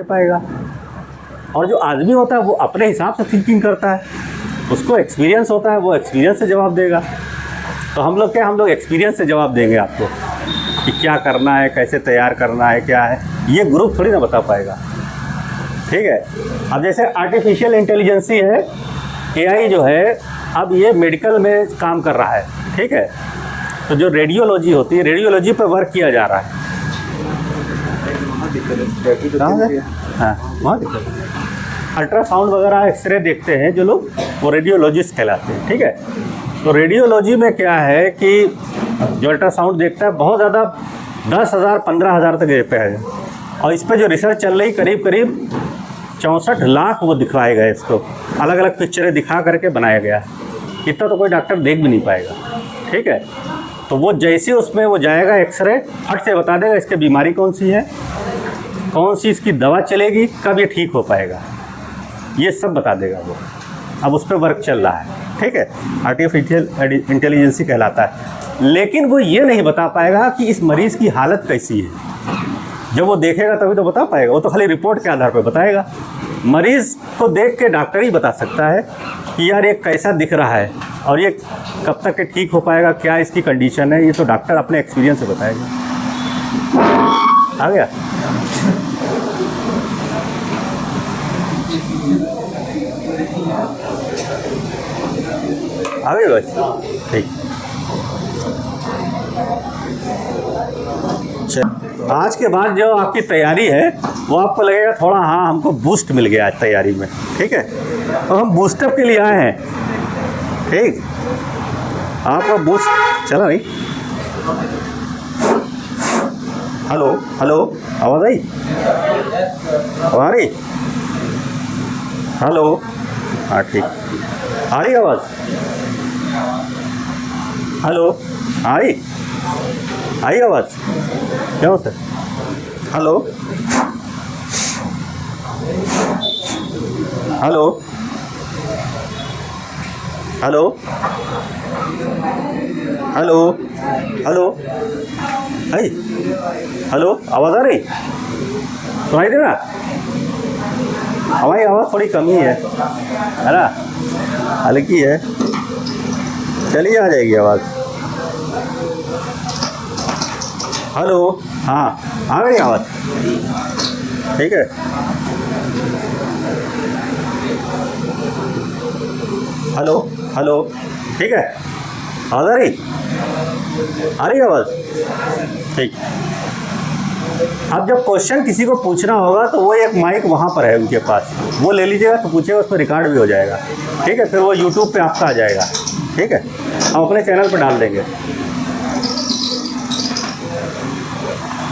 पाएगा। और जो आदमी होता है वो अपने हिसाब से थिंकिंग करता है, उसको एक्सपीरियंस होता है, वो एक्सपीरियंस से जवाब देगा। तो हम लोग एक्सपीरियंस से जवाब देंगे आपको कि क्या करना है, कैसे तैयार करना है, क्या है, ये ग्रुप थोड़ी ना बता पाएगा। ठीक है। अब जैसे आर्टिफिशियल इंटेलिजेंसी है, एआई जो है, अब ये मेडिकल में काम कर रहा है। ठीक है। तो जो रेडियोलॉजी होती है, रेडियोलॉजी पर वर्क किया जा रहा है। हाँ, वहाँ दिक्कत है। अल्ट्रासाउंड वगैरह एक्सरे देखते हैं जो लोग, वो रेडियोलॉजिस्ट कहलाते हैं। ठीक है। तो रेडियोलॉजी में क्या है कि जो अल्ट्रासाउंड देखता है बहुत ज़्यादा 10,000 15,000 तक पे है, और इस पर जो रिसर्च चल रही करीब 64 लाख वो दिखवाए गए, इसको अलग अलग पिक्चरें दिखा करके बनाया गया है। इतना तो कोई डॉक्टर देख भी नहीं पाएगा। ठीक है। तो वो जैसे उसमें वो जाएगा, एक्सरे फट से बता देगा इसकी बीमारी कौन सी है, कौन सी इसकी दवा चलेगी, कब ये ठीक हो पाएगा, ये सब बता देगा वो। अब उस पर वर्क चल रहा है। ठीक है। आर्टिफिशियल इंटेलिजेंसी कहलाता है। लेकिन वो ये नहीं बता पाएगा कि इस मरीज़ की हालत कैसी है। जब वो देखेगा तभी तो बता पाएगा, वो तो खाली रिपोर्ट के आधार पर बताएगा। मरीज़ को देख के डॉक्टर ही बता सकता है कि यार ये कैसा दिख रहा है और ये कब तक के ठीक हो पाएगा, क्या इसकी कंडीशन है, ये तो डॉक्टर अपने एक्सपीरियंस से बताएगा। आ गया। आ गई बस। ठीक। आज के बाद जो आपकी तैयारी है वो आपको लगेगा थोड़ा, हाँ हमको बूस्ट मिल गया आज तैयारी में। ठीक है। तो हम बूस्टअप के लिए आए हैं। ठीक। आपका बूस्ट चला नहीं। हेलो हेलो, आवाज़ आई? आ रही? हेलो। हाँ ठीक, आ रही आवाज़? हेलो, आई आवाज़? क्या होता है? Hello hello hello hello hello, I hello, आवाज़ आ रही? सुनाई दे रहा? हमारी आवाज़ थोड़ी कमी है ना, हल्की है। चलिए आ जाएगी आवाज़। हेलो। हाँ, आ गई आवाज़? ठीक है। हेलो हेलो, ठीक है। आवाज़ आ रही आवाज़? ठीक। अब जब क्वेश्चन किसी को पूछना होगा तो वो एक माइक वहाँ पर है उनके पास, वो ले लीजिएगा तो पूछिएगा, उसमें रिकॉर्ड भी हो जाएगा। ठीक है। फिर वो यूट्यूब पे आपका आ जाएगा। ठीक है। हम अपने चैनल पर डाल देंगे।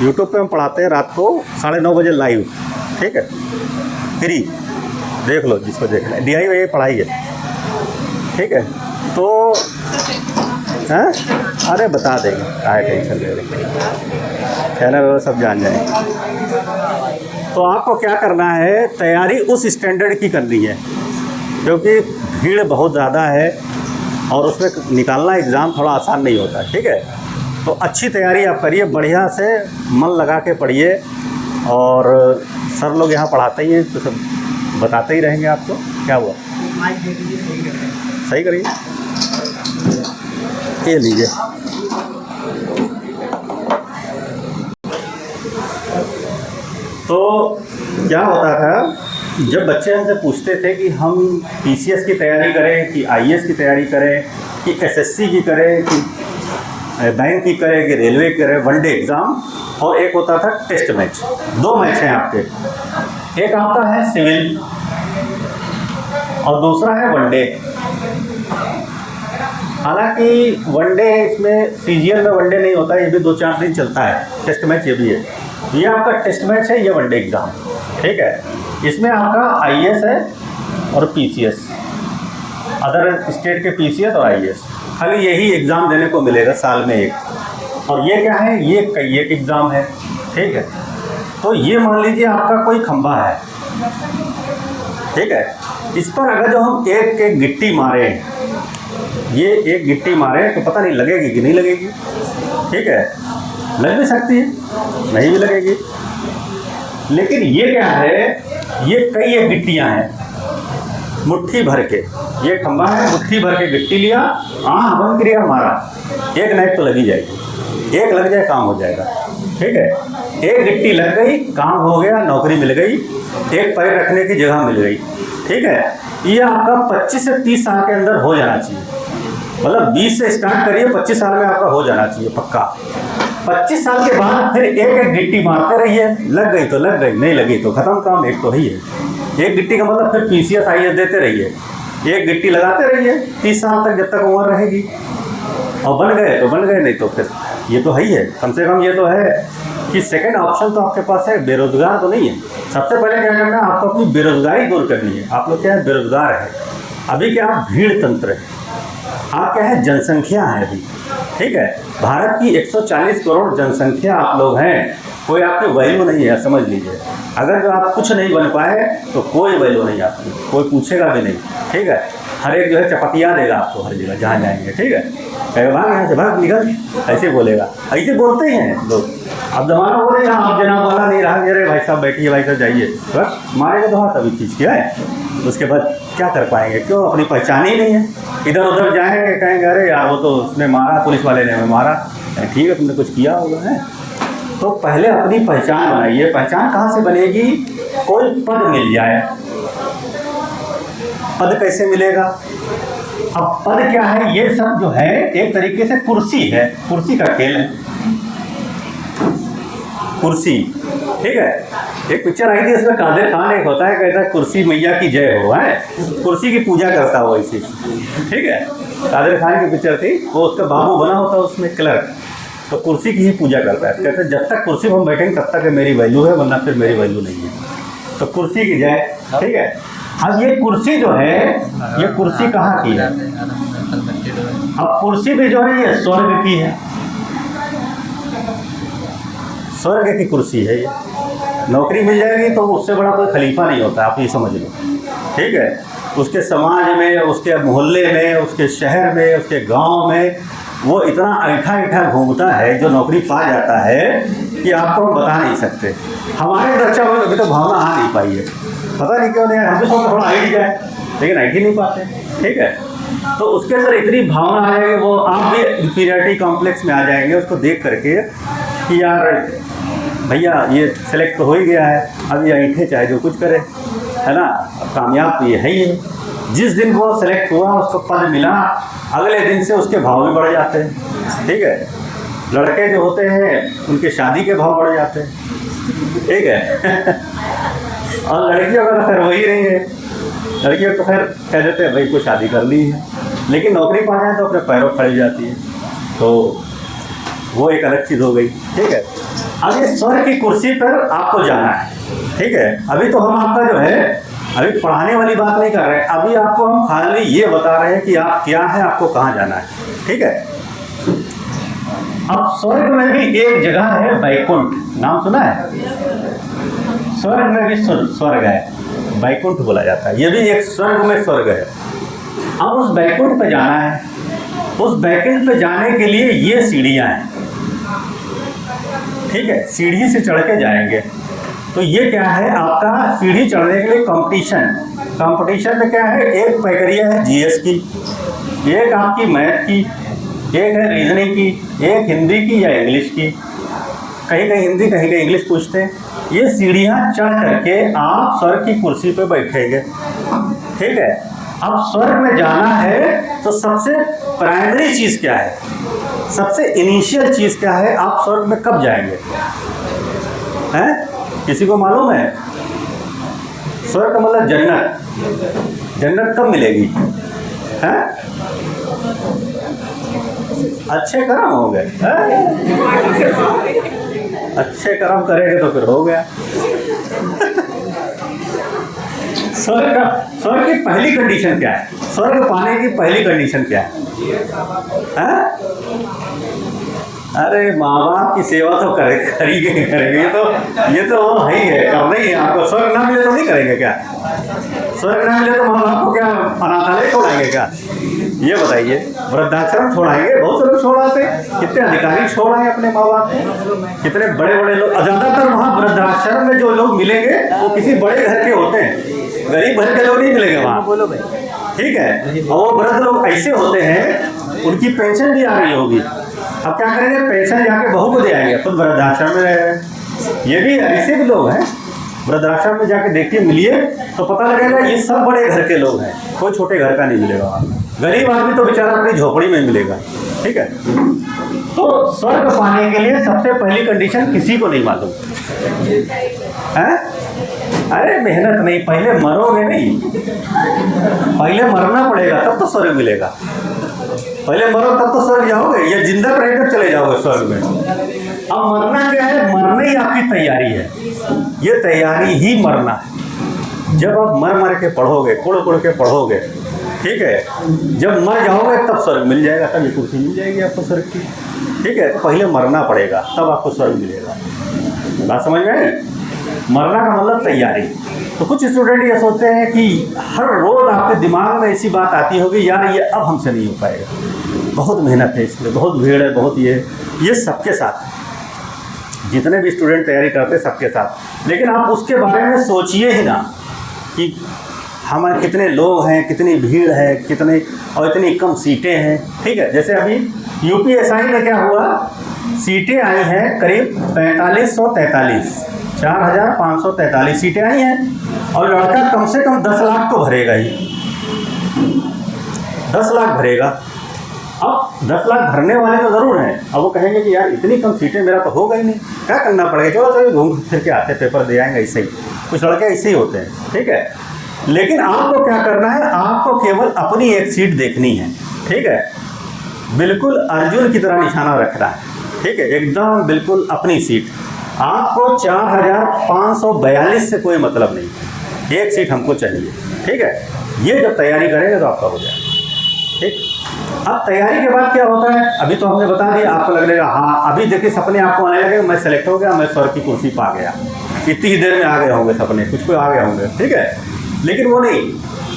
यूट्यूब पे हम पढ़ाते हैं रात को 9:30 बजे लाइव। ठीक है। फ्री, देख लो जिसको देखना है। DIY पढ़ाई है। ठीक है। तो हैं, अरे बता देंगे, क्या टेंशन ले रहे, चैनल सब जान जाएंगे। तो आपको क्या करना है, तैयारी उस स्टैंडर्ड की करनी है, क्योंकि भीड़ बहुत ज़्यादा है और उसमें निकालना एग्ज़ाम थोड़ा आसान नहीं होता। ठीक है। तो अच्छी तैयारी आप करिए, बढ़िया से मन लगा के पढ़िए, और सर लोग यहाँ पढ़ाते ही हैं तो सब बताते ही रहेंगे आपको। क्या हुआ? सही करिए, ये लीजिए। तो क्या होता था, जब बच्चे हमसे पूछते थे कि हम PCS की तैयारी करें कि IAS की तैयारी करें कि SSC की करें कि बैंक की करें कि रेलवे की करें, वनडे एग्ज़ाम, और एक होता था टेस्ट मैच। 2 मैच हैं आपके, एक आपका है सिविल और दूसरा है वनडे। हालांकि वनडे इसमें CGL में वनडे नहीं होता है, ये भी 2-4 दिन चलता है। टेस्ट मैच ये भी है। ये आपका टेस्ट मैच है, ये वनडे एग्ज़ाम। ठीक है। इसमें आपका IAS है और PCS, अदर स्टेट के PCS और IAS, खाली यही एग्ज़ाम देने को मिलेगा साल में एक। और ये क्या है, ये कई एक एग्ज़ाम है। ठीक है। तो ये मान लीजिए आपका कोई खंभा है। ठीक है। इस पर अगर जो हम एक गिट्टी मारे, ये एक गिट्टी मारे तो पता नहीं लगेगी कि नहीं लगेगी। ठीक है। लग भी सकती है, नहीं भी लगेगी। लेकिन ये क्या है, ये कई एक गिट्टियां हैं मुट्ठी भर के, ये खंबा है, मुट्ठी भर के गिट्टी लिया, आँख बंद किया, मारा, एक नाइट तो लगी जाएगी, एक लग जाए काम हो जाएगा, ठीक है। एक गिट्टी लग गई, काम हो गया, नौकरी मिल गई, एक पैर रखने की जगह मिल गई, ठीक है। ये आपका 25 से 30 साल के अंदर हो जाना चाहिए, मतलब 20 से स्टार्ट करिए, 25 साल में आपका हो जाना चाहिए पक्का। 25 साल के बाद फिर एक एक गिट्टी मारते रहिए, लग गई तो लग गई, नहीं लगी तो खत्म काम, एक तो ही है। एक गिट्टी का मतलब फिर PCS IAS देते रहिए, एक गिट्टी लगाते रहिए 30 साल तक, जब तक उम्र रहेगी, और बन गए तो बन गए, नहीं तो फिर ये तो है ही है। कम से कम ये तो है कि सेकंड ऑप्शन तो आपके पास है, बेरोजगार तो नहीं है। सबसे पहले क्या करना है, आपको अपनी बेरोजगारी दूर करनी है। आप लोग क्या है, बेरोजगार है अभी, क्या आप भीड़ तंत्र है, आप क्या है, जनसंख्या है अभी, ठीक है। भारत की 140 करोड़ जनसंख्या आप लोग हैं, कोई आपकी वैल्यू नहीं है, समझ लीजिए। अगर जो आप कुछ नहीं बन पाए तो कोई वैल्यू नहीं आपकी, कोई पूछेगा भी नहीं, ठीक है। हर एक जो है चपतिया देगा आपको हर जगह जहाँ जाएंगे, ठीक है। कहेगा भाग यहाँ से, भाग निकल, ऐसे बोलेगा, ऐसे बोलते ही हैं लोग। अब जमाना हो रहा है, आप जनाब वाला नहीं रहा, अरे भाई साहब बैठिए, भाई साहब जाइए, बस मारेगा तो हाथ अभी खींच के है, उसके बाद क्या कर पाएंगे, क्यों, अपनी पहचान ही नहीं है। इधर उधर जाएंगे, कहेंगे अरे यार वो तो उसने मारा, पुलिस वाले ने हमें मारा, ठीक है तुमने कुछ किया होगा है। तो पहले अपनी पहचान बनाइए। पहचान कहाँ से बनेगी, कोई पद मिल जाए। पद कैसे मिलेगा, अब पद क्या है, ये सब जो है एक तरीके से कुर्सी है, कुर्सी का खेल है, कुर्सी, ठीक है। एक पिक्चर आई थी, इसमें कादिर खान एक होता है, कहता है कुर्सी मैया की जय हो, है, कुर्सी की पूजा करता हो ऐसी, ठीक है। कादिर खान की पिक्चर थी, वो उसका बाबू बना होता है उसमें क्लर्क, तो कुर्सी की ही पूजा करता है, कहते हैं जब तक कुर्सी पर हम बैठेंगे तब तक मेरी वैल्यू है, वरना फिर मेरी वैल्यू नहीं है, तो कुर्सी की जय, ठीक है। अब ये कुर्सी जो है, ये कुर्सी कहाँ की है, अब कुर्सी भी जो है ये स्वर्ग की है, स्वर्ग की कुर्सी है ये। नौकरी मिल जाएगी तो उससे बड़ा कोई खलीफा नहीं होता, आप ये समझ लो, ठीक है। उसके समाज में, उसके मोहल्ले में, उसके शहर में, उसके गांव में वो इतना ऐठा ऐठा घूमता है जो नौकरी पा जाता है कि आपको हम बता नहीं सकते। हमारे बच्चा में अभी तो भावना आ नहीं पाई है, पता नहीं क्यों नहीं, हम भी सोचते थोड़ा आइट जाए, लेकिन आइट ही नहीं पाते, ठीक है। तो उसके अंदर इतनी भावना है, वो आप भी इंफीरियरिटी कॉम्प्लेक्स में आ जाएंगे उसको देख करके कि यार भैया ये सेलेक्ट तो हो ही गया है, अब ये ऐठे चाहे जो कुछ करे, है ना, कामयाब तो ये है ही है। जिस दिन वो सेलेक्ट हुआ, उसको पद मिला, अगले दिन से उसके भाव भी बढ़ जाते हैं, ठीक है। लड़के जो होते हैं उनके शादी के भाव बढ़ जाते हैं, ठीक है। और लड़कियों का तो खैर वही नहीं है, लड़कियों तो खैर कह देते हैं भाई कोई शादी कर ली है, लेकिन नौकरी पा जाए तो अपने पैरों खड़ी जाती है, तो वो एक अलग चीज़ हो गई, ठीक है। अब ये स्वर्ग की कुर्सी पर आपको जाना है, ठीक है। अभी तो हम आपका जो है, अभी पढ़ाने वाली बात नहीं कर रहे हैं, अभी आपको हम खाली ये बता रहे हैं कि आप क्या है, आपको कहाँ जाना है, ठीक है। अब स्वर्ग में भी एक जगह है वैकुंठ, नाम सुना है, स्वर्ग में भी स्वर्ग है, वैकुंठ बोला जाता है, ये भी एक स्वर्ग में स्वर्ग है। अब उस वैकुंठ पे जाना है, उस वैकुंठ पे जाने के लिए ये सीढ़ियाँ हैं, ठीक है, सीढ़ी से चढ़ के जाएंगे। तो ये क्या है, आपका सीढ़ी चढ़ने के लिए कंपटीशन, कंपटीशन में क्या है, एक प्रक्रिया है GS की, एक आपकी मैथ की, एक है रीजनिंग की, एक हिंदी की या इंग्लिश की, कहीं कहीं हिंदी कहीं कहीं इंग्लिश पूछते हैं। ये सीढ़ियाँ चढ़ करके आप स्वर्ग की कुर्सी पे बैठेंगे, ठीक है। अब स्वर्ग में जाना है तो सबसे प्राइमरी चीज़ क्या है, सबसे इनिशियल चीज़ क्या है, आप स्वर्ग में कब जाएंगे, हैं, किसी को मालूम है? स्वर्ग का मतलब जन्नत, जन्नत कब मिलेगी, हैं? अच्छे कर्म हो गए, अच्छे कर्म करेंगे तो फिर हो गया। स्वर्ग की पहली कंडीशन क्या है, स्वर्ग पाने की पहली कंडीशन क्या है? अरे माँ बाप की सेवा तो करेंगे, ये तो वो है ही है, करना ही है आपको। स्वर्ग ना मिले तो नहीं नहीं करेंगे क्या? स्वर्ग ना मिले तो माँ बाप को क्या अनाथालय छोड़ाएंगे क्या? ये बताइए, वृद्धाश्रम छोड़ाएंगे? बहुत से लोग छोड़ आते हैं, कितने अधिकारी छोड़ आए अपने माँ बाप को, कितने बड़े बड़े लोग। ज़्यादातर वहाँ वृद्धाश्रम में जो लोग मिलेंगे वो किसी बड़े घर के होते हैं, गरीब घर के लोग नहीं मिलेंगे वहाँ। बोलो भाई, ठीक है। और वो वृद्ध लोग ऐसे होते हैं, उनकी पेंशन भी आ रही होगी। अब क्या करेंगे? पेंशन जाके बहू को दे आएंगे, खुद वृद्धाश्रम में रह रहे हैं। ये भी ऐसे भी लोग हैं, वृद्धाश्रम में जाके देखिए, मिलिए तो पता लगेगा ये सब बड़े घर के लोग हैं, कोई छोटे घर का नहीं मिलेगा वहाँ। गरीब आदमी तो बेचारा अपनी झोपड़ी में मिलेगा, ठीक है। तो स्वर्ग पाने के लिए सबसे पहली कंडीशन किसी को नहीं मालूम है। अरे मेहनत नहीं, पहले मरोगे नहीं, पहले मरना पड़ेगा तब तो स्वर्ग मिलेगा। पहले मरो तब तो स्वर्ग जाओगे, या जिंदा रहकर चले जाओगे स्वर्ग में। अब मरना क्या है? मरना ही आपकी तैयारी है, ये तैयारी ही मरना है। जब आप मर के पढ़ोगे, कुड़ के पढ़ोगे, ठीक है, जब मर जाओगे तब स्वर्ग मिल जाएगा, तब ये कुर्सी मिल जाएगी आपको स्वर्ग की, ठीक है। पहले मरना पड़ेगा तब आपको स्वर्ग मिलेगा। बात समझ में आई? मरना का मतलब तैयारी। तो कुछ स्टूडेंट ये सोचते हैं कि हर रोज़ आपके दिमाग में ऐसी बात आती होगी, यार ये अब हमसे नहीं हो पाएगा, बहुत मेहनत है इसमें, बहुत भीड़ है, बहुत ये सबके साथ, जितने भी स्टूडेंट तैयारी करते हैं सबके साथ। लेकिन आप उसके बारे में सोचिए ही ना कि हमारे कितने लोग हैं, कितनी भीड़ है, कितने और इतनी कम सीटें हैं, ठीक है। जैसे अभी यूपीएसआई में क्या हुआ, सीटें आई हैं करीब 4543, 4543 सीटें आई हैं, और लड़का कम से कम 10 लाख तो भरेगा ही, 10 लाख भरेगा। अब 10 लाख भरने वाले तो ज़रूर हैं। अब वो कहेंगे कि यार इतनी कम सीटें, मेरा तो होगा ही नहीं, क्या करना पड़ेगा, चलो घूम फिर के आते, पेपर दे आएंगे। ऐसे ही कुछ लड़के ऐसे ही होते हैं, ठीक है। लेकिन आपको क्या करना है? आपको केवल अपनी एक सीट देखनी है, ठीक है। बिल्कुल अर्जुन की तरह निशाना रखना है, ठीक है, एकदम बिल्कुल अपनी सीट। आपको 4542 से कोई मतलब नहीं, एक सीट हमको चाहिए, ठीक है। ये जब तैयारी करेंगे तो आपका हो जाएगा, ठीक। अब तैयारी के बाद क्या होता है? अभी तो हमने बता दिया, आपको लगेगा हाँ, अभी देखिए सपने आपको आने लगेगा, मैं सेलेक्ट हो गया, मैं स्वर्ग की कुर्सी पा गया, इतनी ही देर में आ गए होंगे सपने, कुछ आ गए होंगे, ठीक है। लेकिन वो नहीं,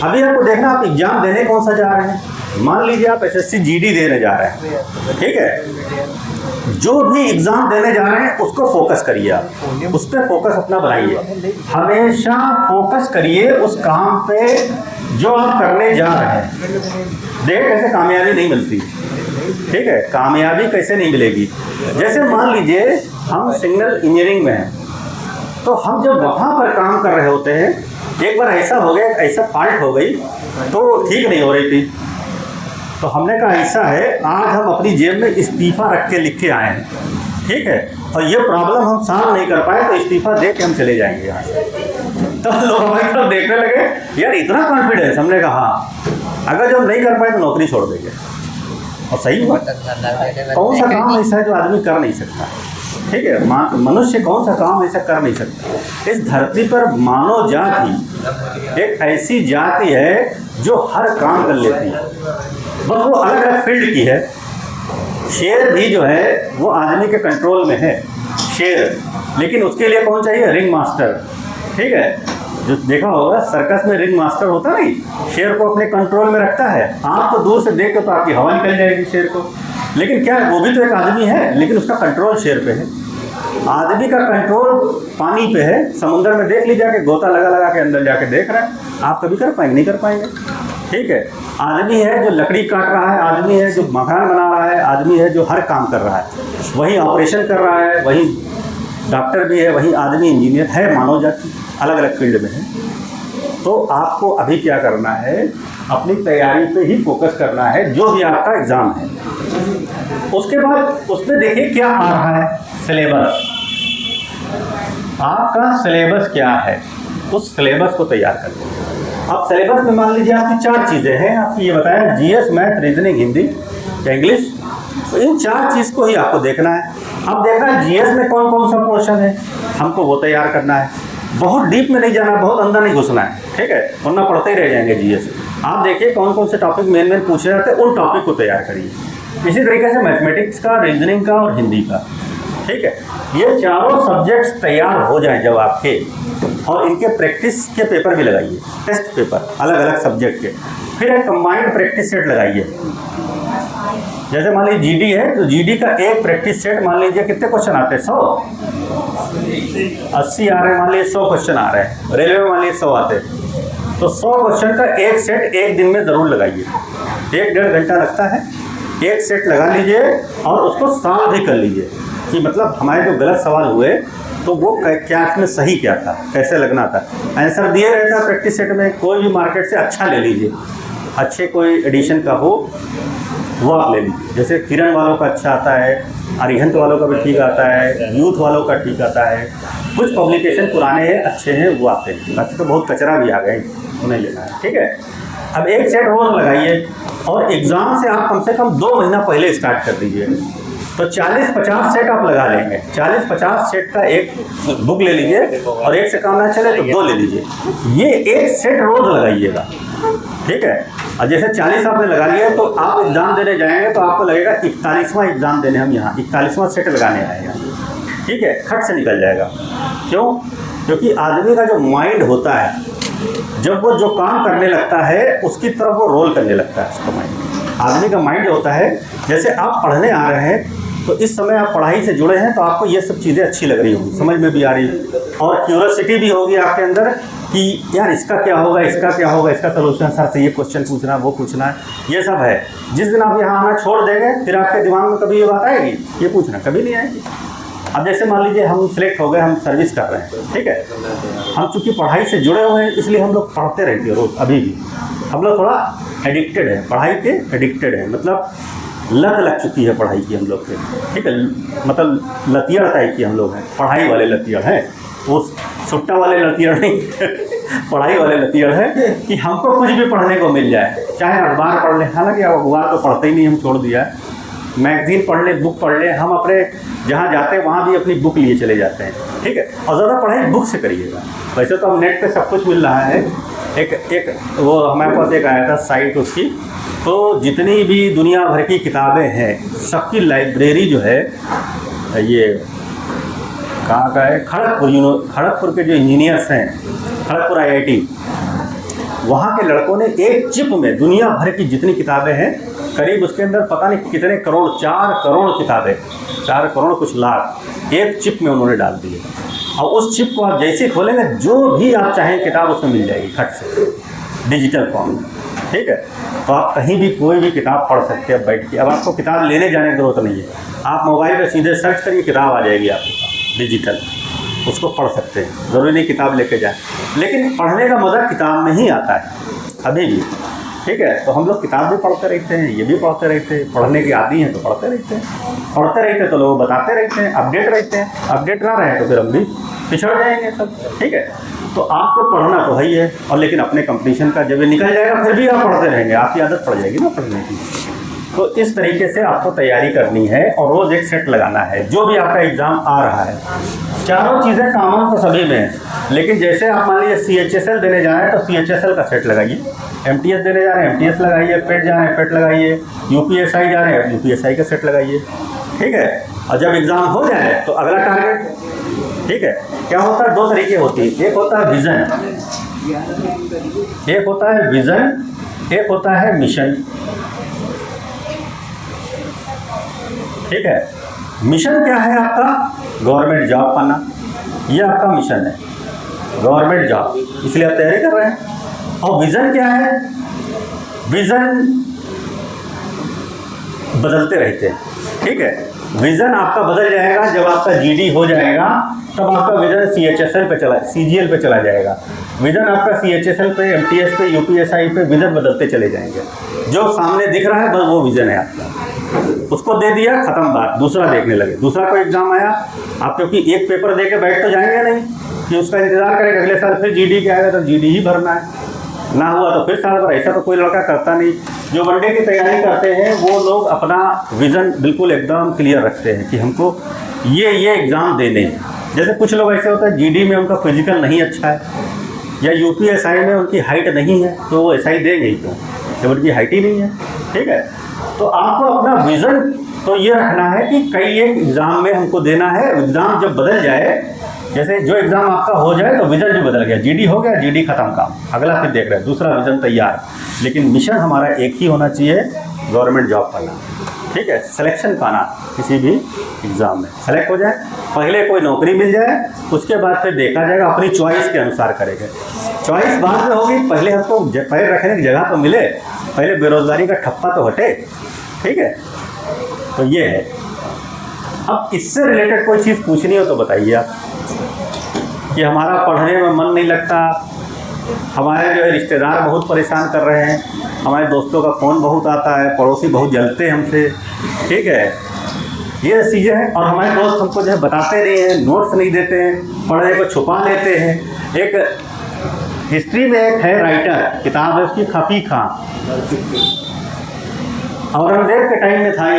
अभी आपको देखना, आप एग्जाम देने कौन सा जा रहे हैं। मान लीजिए आप एसएससी जीडी देने जा रहे हैं, ठीक है। जो भी एग्जाम देने जा रहे हैं उसको फोकस करिए, आप उस पर फोकस अपना बनाइए, हमेशा फोकस करिए उस काम पे जो आप करने जा रहे हैं। देख कैसे कामयाबी नहीं मिलती, ठीक है, कामयाबी कैसे नहीं मिलेगी। जैसे मान लीजिए हम सिग्नल इंजीनियरिंग में हैं, तो हम जब वहाँ पर काम कर रहे होते हैं, एक बार ऐसा हो गया, ऐसा फॉल्ट हो गई तो ठीक नहीं हो रही थी, तो हमने कहा ऐसा है, आज हम अपनी जेब में इस्तीफ़ा रख के लिख के आए हैं, ठीक है, और ये प्रॉब्लम हम सॉल्व नहीं कर पाए तो इस्तीफ़ा दे के हम चले जाएंगे यहाँ से। तो लोग हमारी तरफ देखने लगे, यार इतना कॉन्फिडेंस। हमने कहा हाँ, अगर जब नहीं कर पाए तो नौकरी छोड़ देंगे। और सही हुआ। कौन सा काम ऐसा है जो आदमी कर नहीं सकता, ठीक है। मनुष्य कौन सा काम ऐसा कर नहीं सकता। इस धरती पर मानव जाति एक ऐसी जाति है जो हर काम कर लेती है, बस वो अलग अलग फील्ड की है। शेर भी जो है वो आदमी के कंट्रोल में है, शेर, लेकिन उसके लिए कौन चाहिए? रिंग मास्टर, ठीक है। जो देखा होगा सर्कस में रिंग मास्टर होता नहीं, शेर को अपने कंट्रोल में रखता है। आप तो दूर से देख के तो आपकी हवा निकल जाएगी शेर को, लेकिन क्या है, वो भी तो एक आदमी है, लेकिन उसका कंट्रोल शेर पे है। आदमी का कंट्रोल पानी पे है। समुद्र में देख लीजिए कि गोता लगा लगा के अंदर जाके देख रहा है, आप कभी कर पाएंगे? नहीं कर पाएंगे, ठीक है। आदमी है जो लकड़ी काट रहा है, आदमी है जो मकान बना रहा है, आदमी है जो हर काम कर रहा है, वही ऑपरेशन कर रहा है, वही डॉक्टर भी है, वही आदमी इंजीनियर है। मानव जाति अलग अलग फील्ड में है। तो आपको अभी क्या करना है? अपनी तैयारी पे ही फोकस करना है, जो भी आपका एग्ज़ाम है। उसके बाद उसमें देखिए क्या आ रहा है, सिलेबस। आपका सिलेबस क्या है, उस सिलेबस को तैयार करिए। अब सिलेबस में मान लीजिए आपकी 4 चीज़ें हैं, आपकी ये बताया, जीएस, मैथ, रीजनिंग, हिंदी या इंग्लिश। तो इन 4 चीज़ को ही आपको देखना है। अब देखना है जीएस में कौन कौन सा पोर्शन है, हमको वो तैयार करना है। बहुत डीप में नहीं जाना, बहुत अंदर नहीं घुसना है, ठीक है, वरना पढ़ते ही रह जाएंगे जीएस। आप देखिए कौन कौन से टॉपिक मेन पूछे जाते हैं, उन टॉपिक को तैयार करिए। इसी तरीके से मैथमेटिक्स का, रीजनिंग का और हिंदी का, ठीक है। ये चारों सब्जेक्ट्स तैयार हो जाएं जब आपके, और इनके प्रैक्टिस के पेपर भी लगाइए, टेस्ट पेपर अलग अलग सब्जेक्ट के। फिर एक कंबाइंड प्रैक्टिस सेट लगाइए। जैसे मान लीजिए जीडी है तो जीडी का एक प्रैक्टिस सेट मान लीजिए कितने क्वेश्चन आते हैं, 100, 80 आ रहे हैं, मान लीजिए 100 क्वेश्चन आ रहे हैं। रेलवे में मान लीजिए 100 आते हैं, तो 100 क्वेश्चन का एक सेट एक दिन में ज़रूर लगाइए। 1-1.5 घंटा लगता है, एक सेट लगा लीजिए और उसको सॉल्व भी कर लीजिए कि मतलब हमारे जो गलत सवाल हुए तो वो क्या इसमें सही क्या था, कैसे लगना था। आंसर दिए रहता है प्रैक्टिस सेट में, कोई भी मार्केट से अच्छा ले लीजिए, अच्छे कोई एडिशन का हो वो आप ले लीजिए। जैसे किरण वालों का अच्छा आता है, अरिहंत वालों का भी ठीक आता है, यूथ वालों का ठीक आता है। कुछ पब्लिकेशन पुराने हैं, अच्छे हैं, वो आते हैं। बाकी तो बहुत कचरा भी आ गए, उन्हें लेना है, ठीक है। अब एक सेट रोज़ लगाइए और एग्ज़ाम से आप कम से कम 2 महीना पहले स्टार्ट कर दीजिए। तो 40-50 सेट आप लगा लेंगे। 40-50 सेट का एक बुक ले लीजिए और एक से काम ना चले तो 2 ले लीजिए। ये एक सेट रोज़ लगाइएगा, ठीक है। और जैसे 40 आपने लगा लिया तो आप एग्ज़ाम देने जाएंगे तो आपको लगेगा 41वां एग्ज़ाम देने हम यहाँ 41वां सेट लगाने आए हैं, ठीक है। खट से निकल जाएगा। क्यों? क्योंकि आदमी का जो माइंड होता है, जब वो जो काम करने लगता है उसकी तरफ वो रोल करने लगता है। उसका माइंड, आदमी का माइंड होता है, जैसे आप पढ़ने आ रहे हैं तो इस समय आप पढ़ाई से जुड़े हैं तो आपको ये सब चीज़ें अच्छी लग रही होंगी, समझ में भी आ रही और क्यूरियोसिटी भी होगी आपके अंदर कि यार इसका क्या होगा, इसका क्या होगा, इसका सलूशन, सर से ये क्वेश्चन पूछना, वो पूछना है, ये सब है। जिस दिन आप यहाँ आना छोड़ देंगे फिर आपके दिमाग में कभी ये बात आएगी, ये पूछना कभी नहीं आएगी। अब जैसे मान लीजिए हम सिलेक्ट हो गए, हम सर्विस कर रहे हैं, ठीक है। हम चूँकि पढ़ाई से जुड़े हुए हैं इसलिए हम लोग पढ़ते रहते हैं रोज़। अभी भी हम लोग थोड़ा एडिक्टेड है, पढ़ाई के एडिक्टेड है, मतलब लत लग चुकी है पढ़ाई की हम लोग के, ठीक है। मतलब लतियड़ टाइप की हम लोग हैं, पढ़ाई वाले लतियड़ हैं, वो सुट्टा वाले लतियड़ नहीं पढ़ाई वाले लतियड़ है कि हमको कुछ भी पढ़ने को मिल जाए, चाहे अखबार पढ़ लें। हालांकि अब अखबार तो पढ़ते ही नहीं, हम छोड़ दिया है। मैगजीन पढ़ लें, बुक पढ़ लें, हम अपने जहाँ जाते हैं वहाँ भी अपनी बुक लिए चले जाते हैं, ठीक है। और ज़्यादा पढ़ाई बुक से करिएगा। वैसे तो अब नेट पे सब कुछ मिल रहा है। एक वो हमारे पास एक आया था साइट उसकी, तो जितनी भी दुनिया भर की किताबें हैं सबकी लाइब्रेरी जो है, ये कहाँ का है, खड़गपुर के जो इंजीनियर्स हैं, खड़गपुर IIT, वहाँ के लड़कों ने एक चिप में दुनिया भर की जितनी किताबें हैं, करीब उसके अंदर पता नहीं कितने करोड़, 4 करोड़ किताबें, 4 करोड़ कुछ लाख एक चिप में उन्होंने डाल दी है। और उस चिप को आप जैसे ही खोलेंगे जो भी आप चाहें किताब उसमें मिल जाएगी खट से, डिजिटल फॉर्म में, ठीक है। तो आप कहीं भी कोई भी किताब पढ़ सकते हैं बैठ के। अब आपको किताब लेने जाने की जरूरत नहीं है, आप मोबाइल पर सीधे सर्च करिए, किताब आ जाएगी आपके पास डिजिटल, उसको पढ़ सकते हैं। ज़रूरी नहीं किताब लेके जाएं, लेकिन पढ़ने का मज़ा किताब में ही आता है अभी भी, ठीक है। तो हम लोग किताब भी पढ़ते रहते हैं, ये भी पढ़ते रहते हैं, पढ़ने के आदी हैं तो पढ़ते रहते हैं तो लोग बताते रहते हैं, अपडेट रहते हैं। अपडेट ना रहे तो फिर हम भी पिछड़ जाएंगे सब, ठीक है। तो आपको पढ़ना तो है ही है, और लेकिन अपने कंपटीशन का जब ये निकल जाएगा फिर भी आप पढ़ते रहेंगे, आपकी आदत पड़ जाएगी ना पढ़ने की। तो इस तरीके से आपको तैयारी करनी है और रोज़ एक सेट लगाना है जो भी आपका एग्ज़ाम आ रहा है। चारों चीज़ें कॉमन तो सभी में है, लेकिन जैसे आप मान लीजिए CHSL देने जा रहे हैं तो CHSL का सेट लगाइए, MTS देने जा रहे हैं MTS लगाइए, पेट जा रहे हैं पेट लगाइए, UPSI जा रहे हैं UPSI का सेट लगाइए, ठीक है। और जब एग्ज़ाम हो जाए तो अगला टारगेट, ठीक है। क्या होता है, 2 तरीके होती है, एक होता है विज़न, एक होता है विज़न, एक होता है मिशन, ठीक है। मिशन क्या है आपका, गवर्नमेंट जॉब पाना, ये आपका मिशन है, गवर्नमेंट जॉब, इसलिए आप तैयारी कर रहे हैं। और विज़न क्या है, विज़न बदलते रहते हैं, ठीक है। विज़न आपका बदल जाएगा जब आपका GD हो जाएगा, तब आपका विज़न CHSL पे CGL पे चला जाएगा। विज़न आपका CHSL पे, MTS पे, UPSI पे विज़न बदलते चले जाएंगे। जो सामने दिख रहा है बस वो विज़न है आपका, उसको दे दिया, ख़त्म बात, दूसरा देखने लगे। दूसरा कोई एग्ज़ाम आया आप, क्योंकि एक पेपर दे के बैठ तो जाएंगे नहीं कि उसका इंतज़ार करेंगे अगले साल फिर GD के आएगा तो GD ही भरना है, ना हुआ तो फिर साल भर। ऐसा तो कोई लड़का करता नहीं। जो वनडे की तैयारी करते हैं वो लोग अपना विज़न बिल्कुल एकदम क्लियर रखते हैं कि हमको ये एग्ज़ाम देने हैं। जैसे कुछ लोग ऐसे होते हैं GD में उनका फिजिकल नहीं अच्छा है या UPSI में उनकी हाइट नहीं है तो वो SI देंगे ही क्यों जब उनकी हाइट ही नहीं है, ठीक है। तो आपको अपना विज़न तो ये रखना है कि कई एक एग्ज़ाम में हमको देना है। एग्ज़ाम जब बदल जाए जैसे जो एग्ज़ाम आपका हो जाए तो विज़न भी बदल गया, जीडी हो गया, जीडी खत्म काम, अगला फिर देख रहे हैं, दूसरा विज़न तैयार। लेकिन मिशन हमारा एक ही होना चाहिए, गवर्नमेंट जॉब पाना, ठीक है, सिलेक्शन पाना, किसी भी एग्ज़ाम में सेलेक्ट हो जाए, पहले कोई नौकरी मिल जाए, उसके बाद फिर देखा जाएगा, अपनी चॉइस के अनुसार करेंगे। चॉइस बाद में होगी, पहले हमको पैर रखने की जगह तो मिले, पहले बेरोज़गारी का ठप्पा तो हटे, ठीक है। तो ये है। अब इससे रिलेटेड कोई चीज़ पूछनी हो तो बताइए आप, कि हमारा पढ़ने में मन नहीं लगता, हमारे जो है रिश्तेदार बहुत परेशान कर रहे हैं, हमारे दोस्तों का फ़ोन बहुत आता है, पड़ोसी बहुत जलते हैं हमसे, ठीक है, ये चीज़ें हैं। और हमारे दोस्त हमको जो है बताते नहीं हैं, नोट्स नहीं देते हैं, पढ़ने को छुपा लेते हैं। एक हिस्ट्री में एक है राइटर, किताब है उसकी, खफी खां, औरंगज़ेब के टाइम में था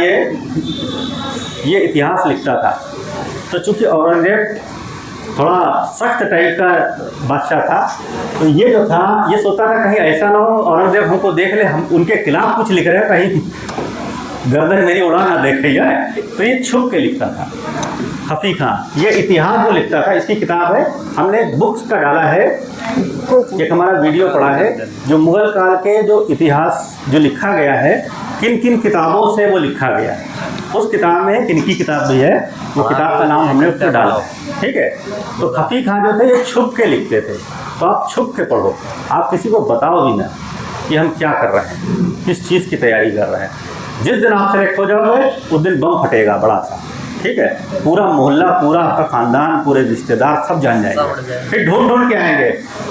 ये इतिहास लिखता था। तो चूँकि औरंगज़ेब थोड़ा सख्त टाइप का बादशाह था, तो ये जो था ये सोचता था कहीं ऐसा ना हो औरंगज़ेब हमको देख ले, हम उनके खिलाफ कुछ लिख रहे हैं, कहीं गर्दन मेरी उड़ा ना देखे जाए, तो ये छुप के लिखता था। खफी खां ये इतिहास जो लिखता था, इसकी किताब है, हमने बुक्स का डाला है, एक हमारा वीडियो पड़ा है, जो मुग़ल काल के जो इतिहास जो लिखा गया है, किन किन किताबों से वो लिखा गया है, उस किताब में किनकी किताब भी है, वो किताब का नाम हमने उसको डाला है, ठीक है। तो खफी खां जो थे ये छुप के लिखते थे, तो आप छुप के पढ़ो, आप किसी को बताओ भी ना कि हम क्या कर रहे हैं, किस चीज़ की तैयारी कर रहे हैं। जिस दिन आप सेलेक्ट हो जाओगे उस दिन बम फटेगा बड़ा सा, ठीक है, पूरा मोहल्ला, पूरा आपका खानदान, पूरे रिश्तेदार सब जान जाएंगे, फिर ढूंढ के आएंगे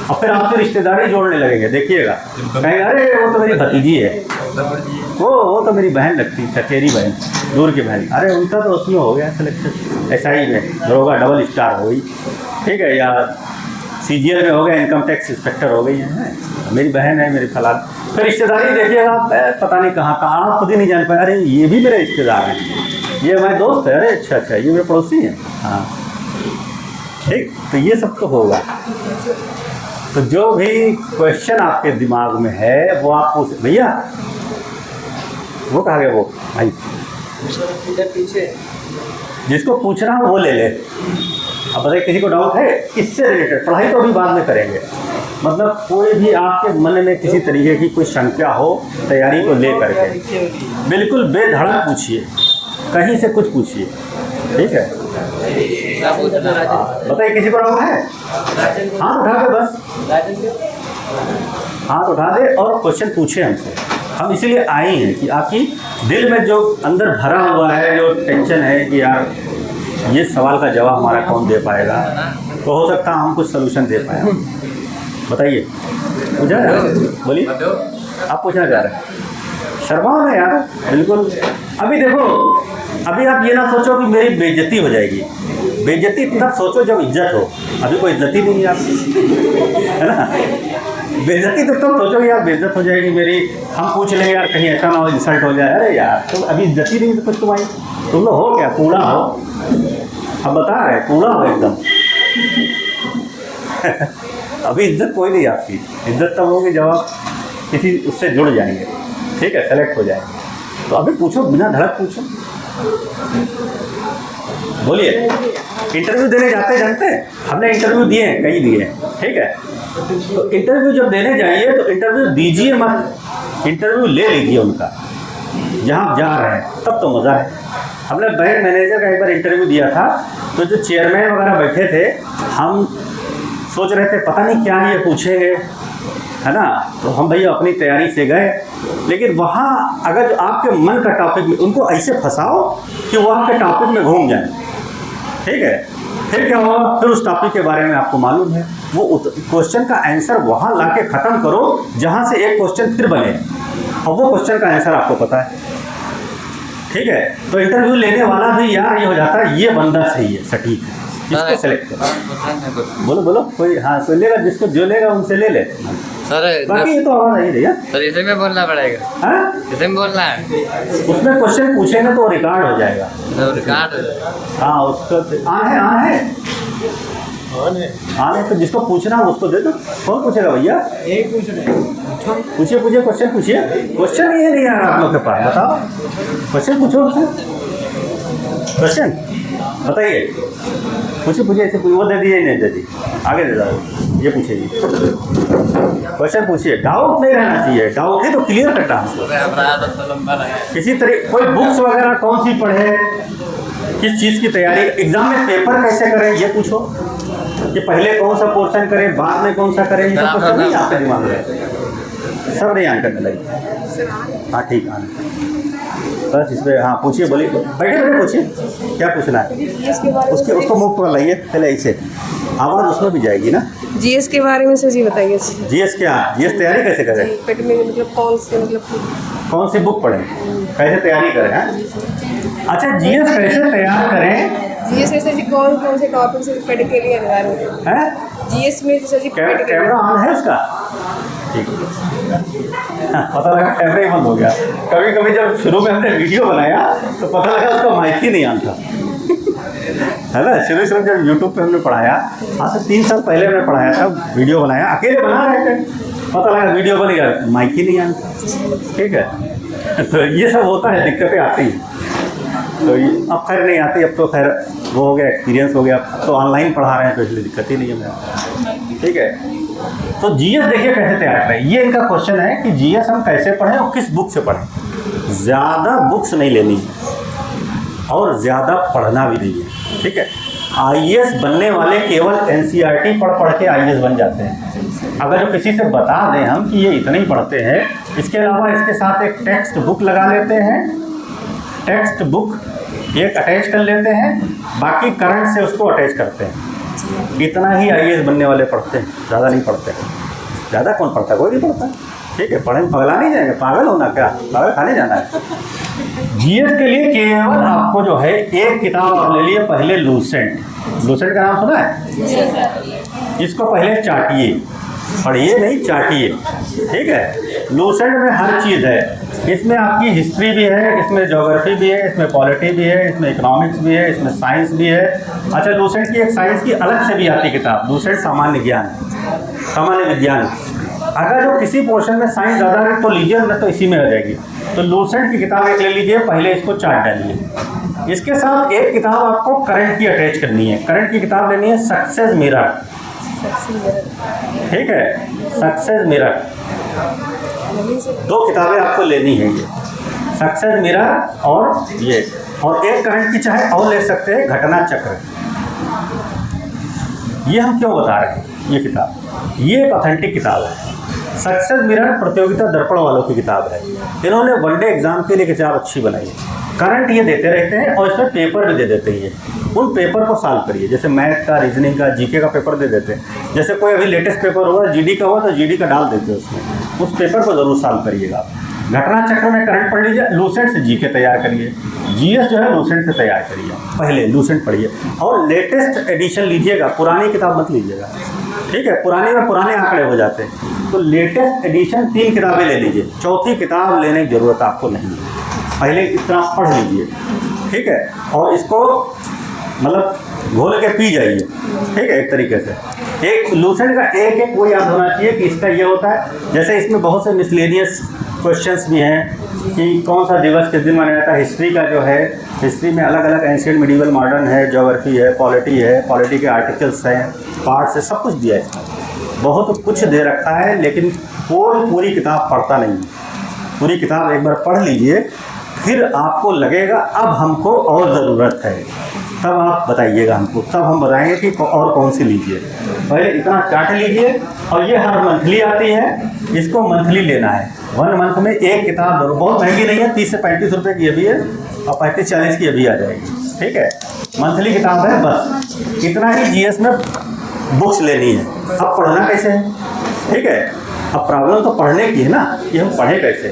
और फिर आपसे रिश्तेदारी जोड़ने लगेंगे, देखिएगा, कहेंगे अरे वो तो मेरी भतीजी है, वो तो मेरी बहन लगती, चचेरी बहन, दूर की बहन, अरे उनका तो उसमें हो गया सिलेक्शन, SI में दरोगा डबल स्टार हो गई, ठीक है, या CGL में हो गया, इनकम टैक्स इंस्पेक्टर हो गई है, मेरी बहन है, मेरी फलान। फिर रिश्तेदारी देखिएगा, पता नहीं कहाँ आप खुद ही नहीं जान पाए, अरे ये भी मेरे रिश्तेदार हैं, ये हमारे दोस्त है, अरे अच्छा ये मेरे पड़ोसी हैं, हाँ, ठीक। तो ये सब तो होगा। तो जो भी क्वेश्चन आपके दिमाग में है वो आप पूछ, भैया वो कहाँ गया वो भाई, पीछे जिसको पूछना हो वो ले ले। अब बताइए किसी को डाउट है इससे रिलेटेड, पढ़ाई तो अभी बाद में करेंगे, मतलब कोई भी आपके मन में किसी तरीके की कोई शंका हो तैयारी को ले करके बिल्कुल बेधड़क पूछिए, कहीं से कुछ पूछिए, ठीक है। बताइए किसी को डाउट है, हाथ उठा दे, बस हाथ उठा दे और क्वेश्चन पूछे हमसे। हम इसीलिए आए हैं कि आपकी दिल में जो अंदर भरा हुआ है, जो टेंशन है कि यार ये सवाल का जवाब हमारा कौन दे पाएगा, तो हो सकता है हम कुछ सोल्यूशन दे पाए। बताइए, पूछा बोलिए, आप पूछना चाह रहे हैं? शर्माओ ना यार, बिल्कुल। अभी देखो, अभी आप ये ना सोचो कि मेरी बेइज्जती हो जाएगी, बेइज्जती तब सोचो जब इज्जत हो, अभी कोई इज्जती नहीं है आपकी, है ना। बेइज्जती तो तब सोचो यार बेइज्जत हो जाएगी मेरी, हम पूछ लेंगे यार कहीं ऐसा ना हो इंसल्ट हो जाए, अरे यार तुम अभी इज्जती नहीं तो कुछ तुम्हारी, तुम लोग हो क्या, कूड़ा हो, अब बता रहे कूड़ा हो एकदम। अभी इज्जत कोई नहीं आपकी, इज्जत तब होगी जब आप किसी उससे जुड़ जाएंगे, ठीक है, सेलेक्ट हो जाएंगे। तो अभी पूछो, बिना धड़क पूछो, बोलिए। इंटरव्यू देने जाते जानते हैं, हमने इंटरव्यू दिए हैं, कई दिए हैं, ठीक है। तो इंटरव्यू जब देने जाइए तो इंटरव्यू दीजिए मत, इंटरव्यू ले लीजिए उनका, जहाँ जा रहे हैं, तब तो मज़ा है। हमने बैंक मैनेजर का एक बार इंटरव्यू दिया था, तो जो चेयरमैन वगैरह बैठे थे, हम सोच रहे थे पता नहीं क्या ये पूछेंगे, है ना, तो हम भैया अपनी तैयारी से गए, लेकिन वहाँ अगर जो आपके मन का टॉपिक में उनको ऐसे फंसाओ कि वो आपके टॉपिक में घूम जाए, ठीक है, फिर क्या होगा, फिर उस टॉपिक के बारे में आपको मालूम है, वो क्वेश्चन का आंसर वहाँ लाके ख़त्म करो जहाँ से एक क्वेश्चन फिर बने और वो क्वेश्चन का आंसर आपको पता है, ठीक है। तो इंटरव्यू लेने वाला भी यार ये हो जाता है, ये बंदा सही है, सटीक है, इसको सेलेक्ट करो। बोलो बोलो, कोई हाँ कोई लेगा, जिसको जो लेगा उनसे ले ले सर। बाकी ये तो आवाज़ नहीं भैया सर इसे में बोलना पड़ेगा, हाँ इसे में बोलना है, उसमें क्वेश्चन पूछेंगे तो रिकॉर्ड हो जाएगा, तो रिकॉर्ड हो जाएगा। हाँ उसका ऑन है, तो जिसको पूछना है उसको दे दो। कौन पूछेगा भैया, एक पूछ रहे पूछिए क्वेश्चन पूछिए, क्वेश्चन ये नहीं यार आप लोग के पास, बताओ क्वेश्चन पूछो, क्वेश्चन बताइए, पूछिए ऐसे वो दे दिए नहीं दे दी, आगे दे दो, ये पूछिए क्वेश्चन पूछिए, डाउट नहीं रहना चाहिए, डाउट है तो क्लियर करना हमको। किसी तरह कोई बुक्स वगैरह कौन सी पढ़े, किस चीज़ की तैयारी, एग्जाम में पेपर कैसे करें ये पूछो, कि पहले कौन सा पोर्शन करें बाद में कौन सा करें, ये सब क्वेश्चन नहीं आपके दिमाग में, सब नहीं आन करने लगे। हाँ ठीक है, बस इसमें हाँ पूछिए, बोलिए, बैठे बैठे पूछिए क्या पूछना है। उसको मुख पर लाइए पहले, ऐसे आवाज़ उसमें भी जाएगी ना। जीएस के बारे में सर जी बताइए। जीएस क्या, जीएस तैयारी कैसे करें, पेट में मतलब कौन सी बुक पढ़ें, कैसे तैयारी करें। हाँ अच्छा, जीएस कैसे तैयार करें, जीएस में सर जी कौन से टॉपिक से पेट के लिए अनिवार्य है जीएस में सर जी। कैमरा ऑन है उसका, ठीक है। पता लगा कैमरा ही बंद हो गया। कभी कभी जब शुरू में हमने वीडियो बनाया तो पता लगा उसका माइक ही नहीं ऑन था, है ना। शुरू जब यूट्यूब पे हमने पढ़ाया, आज से 3 साल पहले हमने पढ़ाया था, वीडियो बनाया, अकेले बना रहे थे, पता लगा वीडियो बन गया, माइक ही नहीं ऑन था। ठीक है, तो ये सब होता है, दिक्कतें आती हैं। तो अब खैर नहीं आती, अब तो खैर वो हो गया, एक्सपीरियंस हो गया, अब तो ऑनलाइन पढ़ा रहे हैं तो इसलिए दिक्कत ही नहीं है मेरा। ठीक है, तो जीएस देखिए कैसे तैयार करें, ये इनका क्वेश्चन है कि जीएस हम कैसे पढ़ें और किस बुक से पढ़ें। ज़्यादा बुक्स नहीं लेनी है और ज़्यादा पढ़ना भी नहीं है। ठीक है, आईएएस बनने वाले केवल एनसीईआरटी पढ़ के आईएएस बन जाते हैं। अगर जो किसी से बता दें हम कि ये इतने ही पढ़ते हैं, इसके अलावा इसके साथ एक टेक्स्ट बुक लगा लेते हैं, टेक्स्ट बुक एक अटैच कर लेते हैं, बाकी करंट से उसको अटैच करते हैं, इतना ही आईएएस बनने वाले पढ़ते हैं, ज़्यादा नहीं पढ़ते हैं। ज़्यादा कौन पढ़ता है, कोई नहीं पढ़ता। ठीक है, पढ़े पगला नहीं जाएंगे, पागल होना क्या, पागल खाने जाना है। जीएस के लिए केवल आपको जो है एक किताब आप ले लिए पहले, लूसेंट। लूसेंट का नाम सुना है, इसको पहले चाटिए, पढ़िए नहीं चाटिए। ठीक है, लूसेंट में हर चीज़ है, इसमें आपकी हिस्ट्री भी है, इसमें ज्योग्राफी भी है, इसमें पॉलिटी भी है, इसमें इकोनॉमिक्स भी है, इसमें साइंस भी है। अच्छा, लूसेंट की एक साइंस की अलग से भी आती किताब, लूसेंट सामान्य ज्ञान, सामान्य विज्ञान। अगर जो किसी पोर्शन में साइंस ज़्यादा है तो लीजिए, न तो इसी में आ जाएगी। तो लूसेंट की किताब एक ले लीजिए, पहले इसको चाट डालिए। इसके साथ एक किताब आपको करंट की अटैच करनी है, करंट की किताब लेनी है, सक्सेस मिरर। ठीक है, सक्सेस मिरर, 2 किताबें आपको लेनी है, ये सक्सेस मिरर और ये, और एक करंट की चाहे और ले सकते हैं, घटना चक्र। ये हम क्यों बता रहे हैं, ये किताब ये एक ऑथेंटिक किताब है। सक्सेस मिरर प्रतियोगिता दर्पण वालों की किताब है, इन्होंने वनडे एग्जाम के लिए किताब अच्छी बनाई है। करंट ये देते रहते हैं और इसमें पेपर भी दे देते हैं, उन पेपर को सॉल्व करिए, जैसे मैथ का, रीजनिंग का, जीके का पेपर दे देते हैं। जैसे कोई अभी लेटेस्ट पेपर हुआ, जीडी का हुआ, तो जीडी का डाल देते हैं उसमें, उस पेपर को जरूर सॉल्व करिएगा। घटना चक्र में करंट पढ़ लीजिए, लूसेंट से जीके तैयार करिए, जीएस जो है लूसेंट से तैयार करिए, पहले लूसेंट पढ़िए और लेटेस्ट एडिशन लीजिएगा, पुरानी किताब मत लीजिएगा। ठीक है, पुराने में पुराने आंकड़े हो जाते हैं, तो लेटेस्ट एडिशन 3 किताबें ले लीजिए, चौथी किताब लेने की ज़रूरत आपको नहीं है, पहले इतना पढ़ लीजिए। ठीक है, और इसको मतलब घोल के पी जाइए। ठीक है, एक तरीके से एक लूसेंट का एक वो याद होना चाहिए कि इसका ये होता है, जैसे इसमें बहुत से मिसलेनियस क्वेश्चंस भी हैं कि कौन सा दिवस किस दिन मनाया जाता है। हिस्ट्री का जो है, हिस्ट्री में अलग अलग एंशिएंट, मिडिवल, मॉडर्न है, ज्योग्राफी है, पॉलिटी के आर्टिकल्स हैं, पार्ट्स है, सब कुछ दिया है इसमें, बहुत कुछ दे रखा है। लेकिन पूरी किताब पढ़ता नहीं, पूरी किताब एक बार पढ़ लीजिए, फिर आपको लगेगा अब हमको और ज़रूरत है, तब आप बताइएगा हमको, तब हम बताएंगे कि और कौन सी लीजिए। पहले इतना चार्ट लीजिए, और ये हर मंथली आती है, इसको मंथली लेना है। 1 मंथ में एक किताब जरूर, बहुत महंगी नहीं है, 30 से 35 रुपये की ये भी है, और 35-40 की ये भी आ जाएगी। ठीक है, मंथली किताब है, बस इतना ही जीएस में बुक्स लेनी है। अब पढ़ना कैसे है, ठीक है, अब प्रॉब्लम तो पढ़ने की है ना, कि हम पढ़ें कैसे।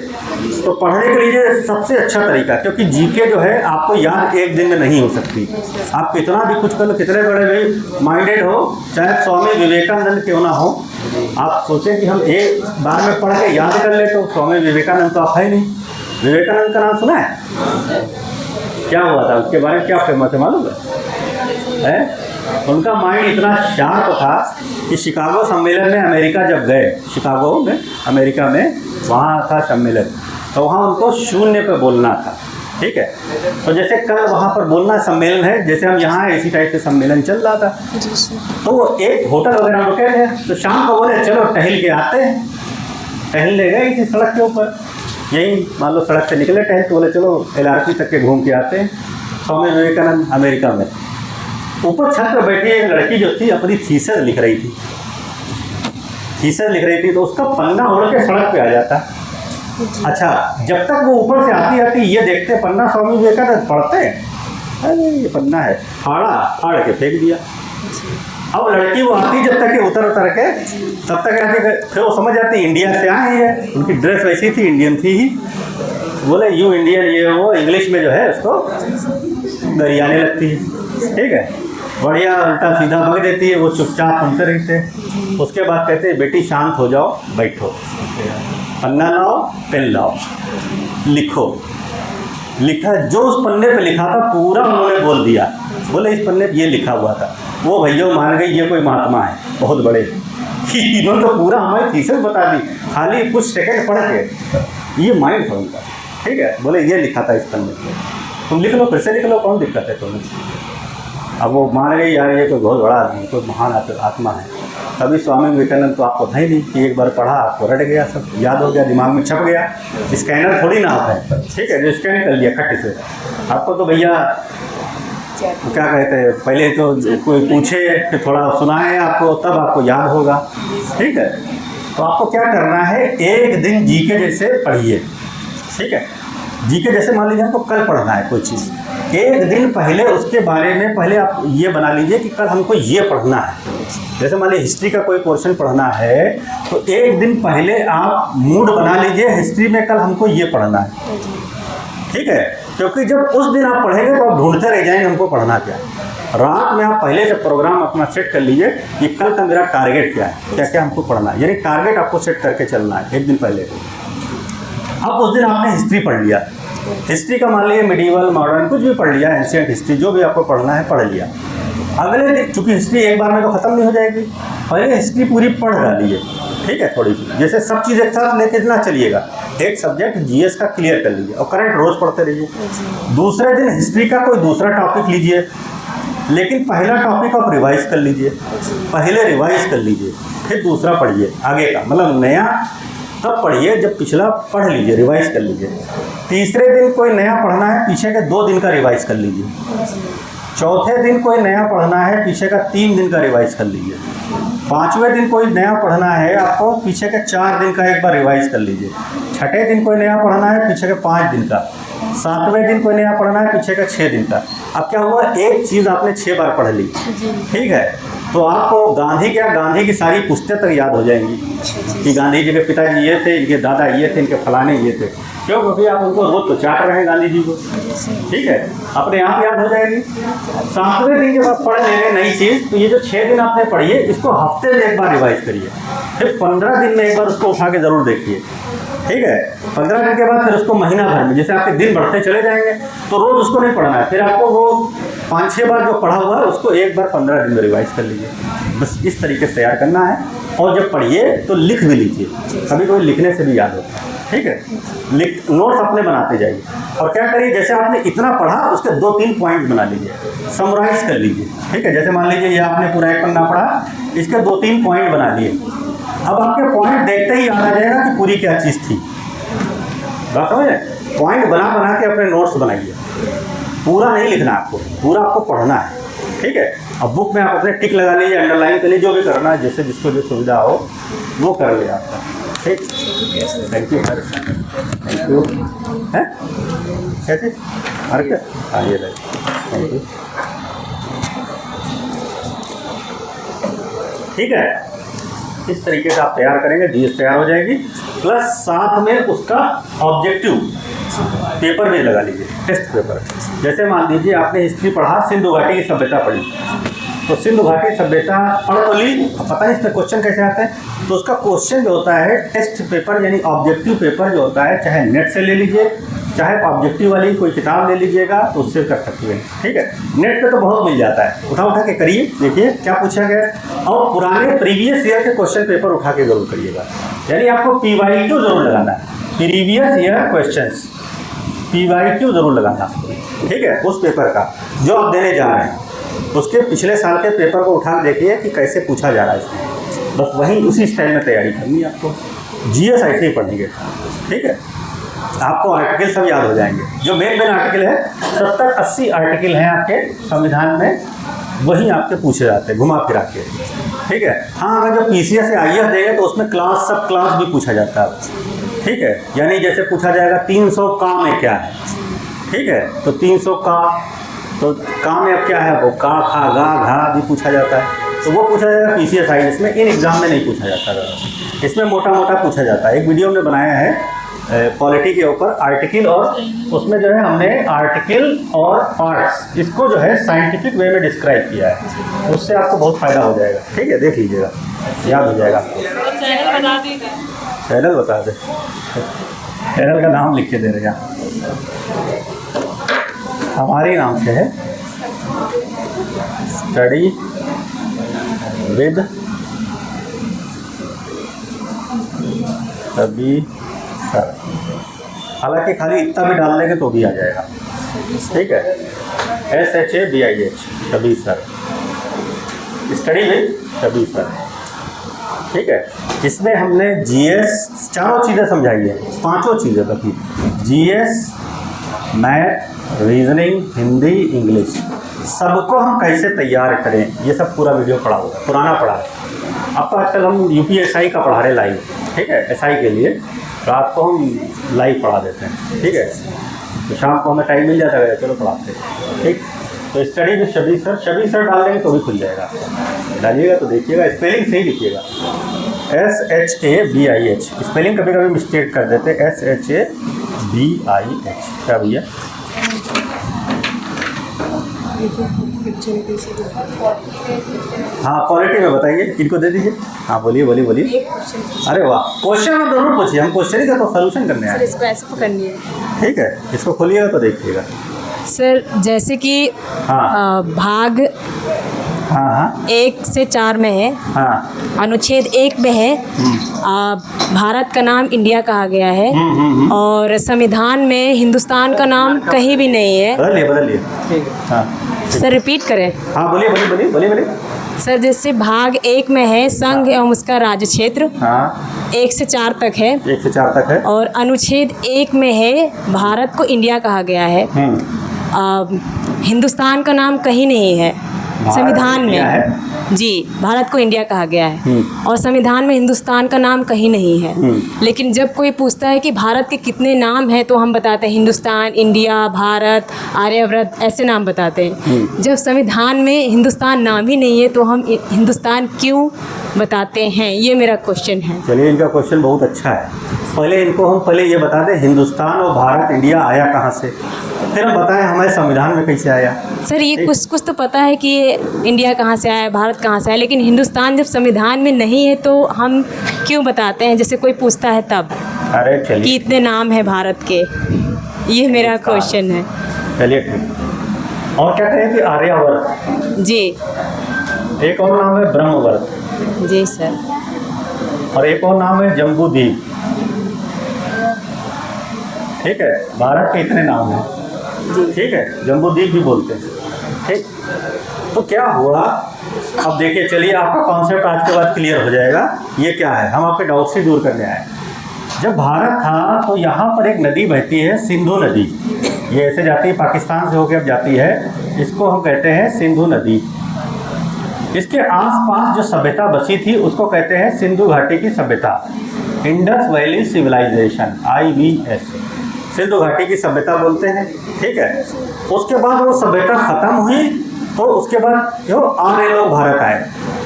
तो पढ़ने के लिए सबसे अच्छा तरीका, क्योंकि जीके जो है आपको याद एक दिन में नहीं हो सकती, आप कितना भी कुछ कर लो, कितने बड़े भी माइंडेड हो, चाहे स्वामी विवेकानंद क्यों ना हो, आप सोचें कि हम एक बार में पढ़ के याद कर ले, तो स्वामी विवेकानंद तो आप है नहीं। विवेकानंद का नाम सुना है, क्या हुआ था उसके बारे में, क्या फेमस है मालूम है? उनका माइंड इतना शार्प था कि शिकागो सम्मेलन में अमेरिका जब गए, शिकागो में अमेरिका में वहाँ था सम्मेलन, तो वहाँ उनको शून्य पे बोलना था। ठीक है। तो जैसे कल वहाँ पर बोलना सम्मेलन है, जैसे हम यहाँ इसी टाइप से सम्मेलन चल रहा था, तो वो एक होटल वगैरह रुके थे, तो शाम को बोले चलो टहल के आते हैं। टहल ले गए इसी सड़क के ऊपर, यही मान लो सड़क से निकले टहल, तो बोले चलो LRP तक के घूम के आते हैं। स्वामी विवेकानंद अमेरिका में ऊपर छत पर बैठी एक लड़की जो थी अपनी थीसिस लिख रही थी, थीसिस लिख रही थी, तो उसका पन्ना उड़ के सड़क पे आ जाता। अच्छा, जब तक वो ऊपर से आती आती ये देखते पन्ना स्वामी विवेकानंद पढ़ते, अरे ये पन्ना है, फाड़ के फेंक दिया। अब लड़की वो आती जब तक उतर के तब तक आती, फिर वो समझ जाती इंडिया से आई है, उनकी ड्रेस वैसी थी, इंडियन थी ही। बोले यू इंडियन, ये वो इंग्लिश में जो है उसको दरियाने लगती है, ठीक है, बढ़िया उल्टा सीधा बग देती है, वो चुपचाप सुनते रहते हैं। उसके बाद कहते हैं बेटी शांत हो जाओ, बैठो, पन्ना लाओ, पेन लाओ, लिखो। लिखा, जो उस पन्ने पे लिखा था पूरा उन्होंने बोल दिया। बोले इस पन्ने पे ये लिखा हुआ था। वो भैया मान गई ये कोई महात्मा है बहुत बड़े, इन्होंने तो पूरा हमारी थीसिस बता दी खाली कुछ सेकंड पढ़ के। ये माइंड था उनका, ठीक है। बोले ये लिखा था इस पन्ने पे, तुम लिख लो, फिर से लिख लो, कौन दिक्कत है तुम्हें। अब वो मान गई यार ये कोई बहुत बड़ा आदमी, कोई महान आत्मा है। तभी स्वामी विवेकानंद तो आपको था ही नहीं कि एक बार पढ़ा आपको रट गया, सब याद हो गया, दिमाग में छप गया। स्कैनर थोड़ी ना होता है, ठीक है, जो स्कैन कर लिया खट से। आपको तो भैया क्या कहते हैं, पहले तो कोई पूछे कि थोड़ा सुनाए आपको, तब आपको याद होगा, ठीक है। तो आपको क्या करना है, एक दिन जी के जैसे पढ़िए, ठीक है। जी के जैसे मान लीजिए आपको कल पढ़ना है कोई चीज़, एक दिन पहले उसके बारे में पहले आप ये बना लीजिए कि कल हमको ये पढ़ना है। जैसे मान लीजिए हिस्ट्री का कोई पोर्शन पढ़ना है, तो एक दिन पहले आप मूड बना लीजिए, हिस्ट्री में कल हमको ये पढ़ना है, ठीक है। क्योंकि जब उस दिन आप पढ़ेंगे तो आप ढूंढते रह जाएंगे हमको पढ़ना क्या है। रात में आप पहले से प्रोग्राम अपना सेट कर लीजिए कि कल का मेरा टारगेट क्या है, क्या क्या हमको पढ़ना है, यानी टारगेट आपको सेट करके चलना है एक दिन पहले। अब उस दिन आपने हिस्ट्री पढ़ लिया, हिस्ट्री का मान लीजिए मिडीवल, मॉडर्न, कुछ भी पढ़ लिया, एंशिएंट हिस्ट्री, जो भी आपको पढ़ना है पढ़ लिया। अगले दिन, चूँकि हिस्ट्री एक बार में तो ख़त्म नहीं हो जाएगी, पहले हिस्ट्री पूरी पढ़ डालिए, ठीक है। थोड़ी सी जैसे सब चीज़ एक साथ लेके ना चलिएगा, एक सब्जेक्ट GS का क्लियर कर लीजिए और करंट रोज़ पढ़ते रहिए। दूसरे दिन हिस्ट्री का कोई दूसरा टॉपिक लीजिए, लेकिन पहला टॉपिक आप रिवाइज कर लीजिए, पहले रिवाइज कर लीजिए, फिर दूसरा पढ़िए आगे का, मतलब नया तब पढ़िए जब पिछला पढ़ लीजिए, रिवाइज कर लीजिए। तीसरे दिन कोई नया पढ़ना है, पीछे के 2 दिन का रिवाइज कर लीजिए। चौथे दिन कोई नया पढ़ना है, पीछे का 3 दिन का रिवाइज कर लीजिए। 5वें दिन कोई नया पढ़ना है आपको, पीछे के 4 दिन का एक बार रिवाइज कर लीजिए। 6ठे दिन कोई नया पढ़ना है, पीछे के 5 दिन का। 7वें दिन कोई नया पढ़ना है, पीछे का 6 दिन का। अब क्या हुआ, एक चीज़ आपने 6 बार पढ़ ली, ठीक है। तो आपको गांधी की सारी पुस्तकें तक याद हो जाएंगी कि गांधी जी के पिताजी ये थे, इनके दादा ये थे, इनके फलाने ये थे। क्यों? क्योंकि आप उनको रोज तो चाट रहे हैं गांधी जी को, ठीक है, अपने आप याद हो जाएगी। 7वें दिन जब आप पढ़ लेंगे नई चीज़, तो ये जो 6 दिन आपने पढ़ी है, इसको हफ्ते में एक बार रिवाइज करिए, फिर 15 दिन में एक बार उसको उठा के ज़रूर देखिए, ठीक है। 15 दिन के बाद फिर उसको महीना भर में, जैसे आपके दिन बढ़ते चले जाएंगे तो रोज़ उसको नहीं पढ़ना है, फिर आपको वो 5-6 बार जो पढ़ा हुआ है उसको एक बार 15 दिन में रिवाइज कर लीजिए। बस इस तरीके से तैयार करना है। और जब पढ़िए तो लिख भी लीजिए, कभी कोई लिखने से भी याद होता है, ठीक है। नोट्स अपने बनाते जाइए। और क्या करिए, जैसे आपने इतना पढ़ा उसके 2-3 पॉइंट बना लीजिए, समराइज कर लीजिए, ठीक है। जैसे मान लीजिए ये आपने पूरा एक पन्ना पढ़ा, इसके 2-3 पॉइंट बना लिए। अब आपके पॉइंट देखते ही याद आ जाएगा कि पूरी क्या चीज़ थी। बात समझ रहे? पॉइंट बना बना के अपने नोट्स बनाइए। पूरा नहीं लिखना आपको, पूरा आपको पढ़ना है, ठीक है। अब बुक में आप अपने टिक लगा लीजिए, अंडरलाइन कर लीजिए, जो भी करना है, जैसे जिसको जो सुविधा हो वो कर ले आपका, ठीक। Thank you sir, thank you. है कैसे क्या आइए, थैंक यू, ठीक है। इस तरीके से आप तैयार करेंगे, जीएस तैयार हो जाएगी। प्लस साथ में उसका ऑब्जेक्टिव पेपर में लगा लीजिए, टेस्ट पेपर। जैसे मान लीजिए आपने हिस्ट्री पढ़ा, सिंधु घाटी की सभ्यता पढ़ी, तो सिंधु घाटी सभ्यता पढ़ तो ली, पता नहीं इसमें क्वेश्चन कैसे आते हैं। तो उसका क्वेश्चन जो होता है टेस्ट पेपर यानी ऑब्जेक्टिव पेपर जो होता है, चाहे नेट से ले लीजिए, चाहे ऑब्जेक्टिव वाली कोई किताब ले लीजिएगा तो उससे कर सकते हैं, ठीक है। नेट पे तो बहुत मिल जाता है, उठा के करिए, देखिए क्या पूछा गया। और पुराने प्रीवियस ईयर के क्वेश्चन पेपर उठा के जरूर करिएगा, यानी आपको PYQ जरूर लगाना है, प्रीवियस ईयर क्वेश्चंस, PYQ ज़रूर लगाना, ठीक है, उस पेपर का जो आप देने जा रहे हैं उसके पिछले साल के पेपर को उठा के देखिए कि कैसे पूछा जा रहा है इसमें, बस वही उसी स्टाइल में तैयारी करनी है आपको। GS ऐसे ही पढ़ेंगे, ठीक है, आपको आर्टिकल सब याद हो जाएंगे। जो मेन आर्टिकल है 70-80 आर्टिकल हैं आपके संविधान में, वही आपके पूछे जाते हैं घुमा फिरा के, ठीक है। हाँ, अगर जो PCS या IAS देंगे तो उसमें क्लास सब क्लास भी पूछा जाता है, ठीक है, यानी जैसे पूछा जाएगा 300 का में क्या है, ठीक है, तो 300 का, तो का में अब क्या है, वो का खा गा घा भी पूछा जाता है, तो वो पूछा जाएगा PCS IAS में। इन एग्ज़ाम में नहीं पूछा जाता, इसमें मोटा मोटा पूछा जाता है। एक वीडियो हमने बनाया है पॉलिटी के ऊपर, आर्टिकल, और उसमें जो है हमने आर्टिकल और पार्ट्स इसको जो है साइंटिफिक वे में डिस्क्राइब किया है, उससे आपको बहुत फ़ायदा हो जाएगा, ठीक है, देख लीजिएगा, याद हो जाएगा आपको। चैनल बता दे, चैनल का नाम लिख के दे रहे हैं, हमारे नाम से है स्टडी विद सभी सर। हालांकि खाली इतना भी डाल देंगे तो भी आ जाएगा, ठीक है, SHABIH सभी सर, स्टडी विद सभी सर, ठीक है। इसमें हमने GS चारों चीज़ें समझाई है, पांचों चीज़ें बता, GS, math, reasoning, Hindi, English, सबको हम कैसे तैयार करें, ये सब पूरा वीडियो पढ़ा हुआ है, पुराना पढ़ा है। आपको आजकल हम UPSI का पढ़ा रहे लाइव, ठीक है, SI के लिए रात को हम लाइव पढ़ा देते हैं, ठीक है, तो शाम को हमें टाइम मिल जाता है, चलो पढ़ाते हैं, ठीक। तो स्टडी विद शबी सर डाल देंगे तो भी खुल जाएगा, डालिएगा तो देखिएगा, स्पेलिंग सही लिखिएगा, SHABIH, स्पेलिंग कभी कभी मिस्टेक कर देते, SHABIH, क्या भैया, हाँ पॉलिटी में बताइए, इनको दे दीजिए, हाँ बोलिए बोलिए बोलिए। अरे वाह, क्वेश्चन आप जरूर पूछिए, हम क्वेश्चन ही का तो सोल्यूशन करने आए, इसको ऐसे पकड़नी है, ठीक है, इसको खोलिएगा तो देखिएगा। सर जैसे कि हाँ। भाग हाँ 1 से 4 में है, हाँ, अनुच्छेद 1 में है, भारत का नाम इंडिया कहा गया है, और संविधान में हिंदुस्तान का नाम कहीं भी नहीं है। बदल लिए, ठीक है। हाँ सर रिपीट करें। हाँ, बोलिए बोलिए बोलिए बोलिए बोलिए। सर जैसे भाग 1 में है संघ एवं उसका राज्य क्षेत्र, हाँ 1 से 4 तक है, 1 से 4 तक है, और अनुच्छेद 1 में है भारत को इंडिया कहा गया है, हिंदुस्तान का नाम कहीं नहीं है संविधान में, जी भारत को इंडिया कहा गया है, और संविधान में हिंदुस्तान का नाम कहीं नहीं है। लेकिन जब कोई पूछता है कि भारत के कितने नाम हैं तो हम बताते हैं हिंदुस्तान, इंडिया, भारत, आर्यव्रत, ऐसे नाम बताते हैं। जब संविधान में हिंदुस्तान नाम ही नहीं है तो हम हिंदुस्तान क्यों बताते हैं, ये मेरा क्वेश्चन है। चलिए, इनका क्वेश्चन बहुत अच्छा है। पहले इनको हम ये बता दें हिंदुस्तान और भारत इंडिया आया कहाँ से, फिर हम बताएं हमारे संविधान में कैसे आया। सर ये कुछ तो पता है कि इंडिया कहाँ से आया, भारत कहाँ से आया, लेकिन हिंदुस्तान जब संविधान में नहीं है तो हम क्यों बताते हैं, जैसे कोई पूछता है तब अरे कि चलिए, इतने नाम है भारत के, ये मेरा क्वेश्चन है। चलिए ठीक। और क्या कहें कि आर्यवर्त, जी एक और नाम है ब्रह्मवर्त, जी सर, और एक और नाम है जम्बूद्वीप, ठीक है। भारत के इतने नाम हैं, ठीक है, जम्बूद्वीप भी बोलते हैं, ठीक। तो क्या हुआ, अब देखिए, चलिए आपका कॉन्सेप्ट आज के बाद क्लियर हो जाएगा। ये क्या है, हम आपके डाउट से दूर करने आए। जब भारत था तो यहाँ पर एक नदी बहती है, सिंधु नदी, ये ऐसे जाती है पाकिस्तान से होकर अब जाती है, इसको हम कहते हैं सिंधु नदी। इसके आसपास जो सभ्यता बसी थी उसको कहते हैं सिंधु घाटी की सभ्यता, Indus valley civilization, IVS, Sindhu घाटी की सभ्यता बोलते हैं, ठीक है। उसके बाद वो सभ्यता खत्म हुई तो उसके बाद जो आर्य लोग भारत आए,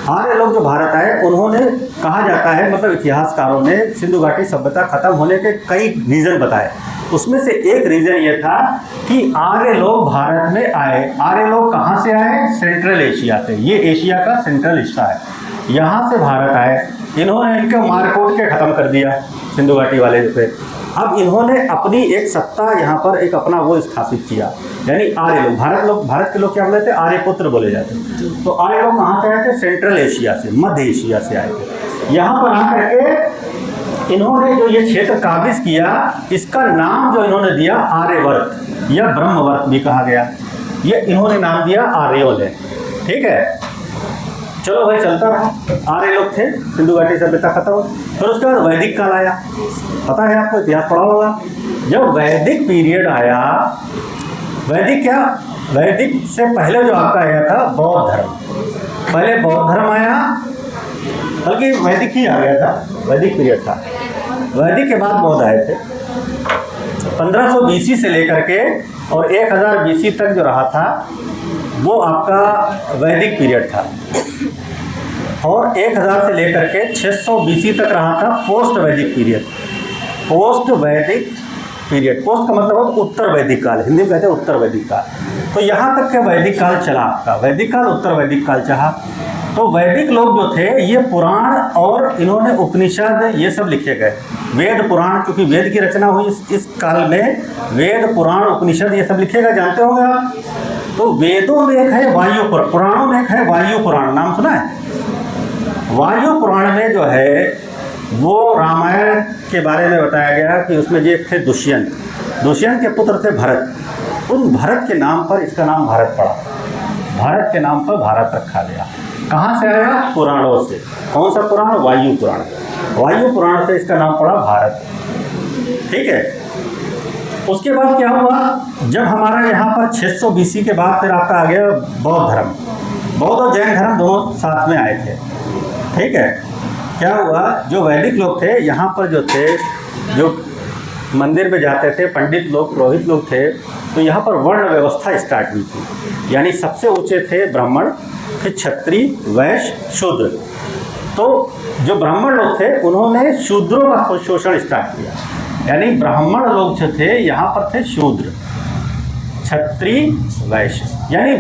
आर्य लोग जो भारत आए उन्होंने, कहा जाता है मतलब इतिहासकारों ने, सिंधु घाटी सभ्यता खत्म होने के कई रीज़न बताए। उसमें से एक रीज़न ये था कि आर्य लोग भारत में आए। आर्य लोग कहाँ से आए, सेंट्रल एशिया से, ये एशिया का सेंट्रल हिस्सा है, यहाँ से भारत आए। इन्होंने इनके मारकोट के ख़त्म कर दिया सिंधु घाटी वाले पे। अब इन्होंने अपनी एक सत्ता यहाँ पर एक अपना वो स्थापित किया, यानी आर्य लोग, भारत के लोग क्या बोले थे, आर्यपुत्र बोले जाते। तो आर्य लोग कहाँ से आए थे, सेंट्रल एशिया से, मध्य एशिया से आए थे। यहाँ पर आकर के इन्होंने जो ये क्षेत्र काबिज किया, इसका नाम जो इन्होंने दिया आर्यवर्त या ब्रह्मवर्त भी कहा गया। ये इन्होंने नाम दिया आर्यों ने। ठीक है, चलो भाई चलता रहा। आर्य लोग थे, सिंधु घाटी सभ्यता खत्म हो। फिर उसके बाद वैदिक काल आया। पता है आपको, इतिहास पढ़ा होगा। जब वैदिक पीरियड आया, वैदिक क्या, वैदिक से पहले जो आपका आया था बौद्ध धर्म। पहले बौद्ध धर्म आया, बल्कि वैदिक ही आ गया था, वैदिक पीरियड था। वैदिक के बाद बौद्ध आए थे। 1500 BC से लेकर के और 1000 BC तक जो रहा था वो आपका वैदिक पीरियड था। और 1000 से लेकर के 600 BC तक रहा था पोस्ट वैदिक पीरियड। पोस्ट वैदिक पीरियड, पोस्ट का मतलब होता उत्तर वैदिक काल, हिंदी में कहते हैं उत्तर वैदिक काल। तो यहाँ तक के वैदिक काल चला आपका, वैदिक काल उत्तर वैदिक काल चाहा। तो वैदिक लोग जो थे ये पुराण और इन्होंने उपनिषद ये सब लिखे गए। वेद पुराण, क्योंकि वेद की रचना हुई इस काल में, वेद पुराण उपनिषद ये सब लिखे गए, जानते होंगे आप। तो वेदों में एक है वायु पुराण, पुराणों में एक है वायु पुराण, नाम सुना है। वायु पुराण में जो है वो रामायण के बारे में बताया गया कि उसमें जो थे दुष्यंत, दुष्यंत के पुत्र थे भरत। उन भरत के नाम पर इसका नाम भारत पड़ा। भारत के नाम पर भारत रखा गया। कहाँ से आया? पुराणों से। कौन सा पुराण? वायु पुराण। वायु पुराण से इसका नाम पड़ा भारत। ठीक है, उसके बाद क्या हुआ, जब हमारा यहाँ पर 600 BC के बाद फिर आपका आ गया बौद्ध धर्म। बौद्ध और जैन धर्म दोनों साथ में आए थे। ठीक है, क्या हुआ, जो वैदिक लोग थे यहाँ पर जो थे, जो मंदिर में जाते थे, पंडित लोग, पुरोहित लोग थे, तो यहाँ पर वर्ण व्यवस्था स्टार्ट हुई थी। यानी सबसे ऊंचे थे ब्राह्मण, फिर क्षत्रिय, वैश्य, शूद्र। तो जो ब्राह्मण लोग थे उन्होंने शूद्रों का शोषण स्टार्ट किया। यानी ब्राह्मण लोग जो थे यहाँ पर थे शूद्र, क्षत्रिय, वैश्य, यानी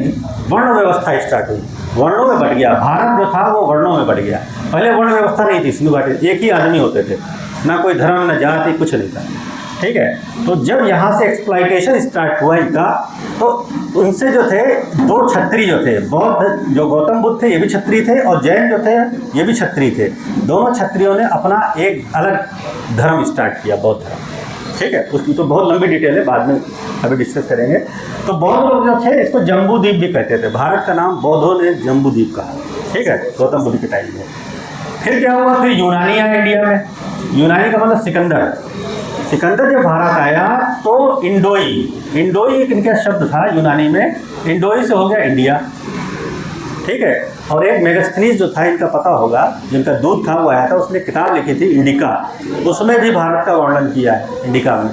वर्ण व्यवस्था स्टार्ट हुई। वर्णों में बढ़ गया भारत जो था, वो वर्णों में बढ़ गया। पहले वर्ण व्यवस्था नहीं थी सिंधु घाटी, एक ही आदमी होते थे, ना कोई धर्म, न जाति, कुछ नहीं था। ठीक है, तो जब यहाँ से एक्सप्लॉइटेशन स्टार्ट हुआ इनका, तो उनसे जो थे दो क्षत्रिय जो थे, बौद्ध जो गौतम बुद्ध थे ये भी क्षत्रिय थे, और जैन जो थे ये भी क्षत्रिय थे। दोनों क्षत्रियों ने अपना एक अलग धर्म स्टार्ट किया, बौद्ध धर्म। ठीक है, उसकी तो बहुत लंबी डिटेल है, बाद में अभी डिस्कस करेंगे। तो बौद्ध लोग जो थे इसको जम्बू द्वीप भी कहते थे। भारत का नाम बौद्धों ने जम्बू द्वीप कहा। ठीक है, गौतम बुद्ध के टाइम में। फिर क्या हुआ, फिर यूनानी आया इंडिया में। यूनानी का मतलब सिकंदर। सिकंदर जब भारत आया तो इंडोई, इंडोई एक इनका शब्द था यूनानी में, इंडोई से हो गया इंडिया। ठीक है, और एक मेगास्थनीज जो था, इनका पता होगा, जिनका दूध था वो आया था, उसने किताब लिखी थी इंडिका, उसमें भी भारत का वर्णन किया है इंडिका में,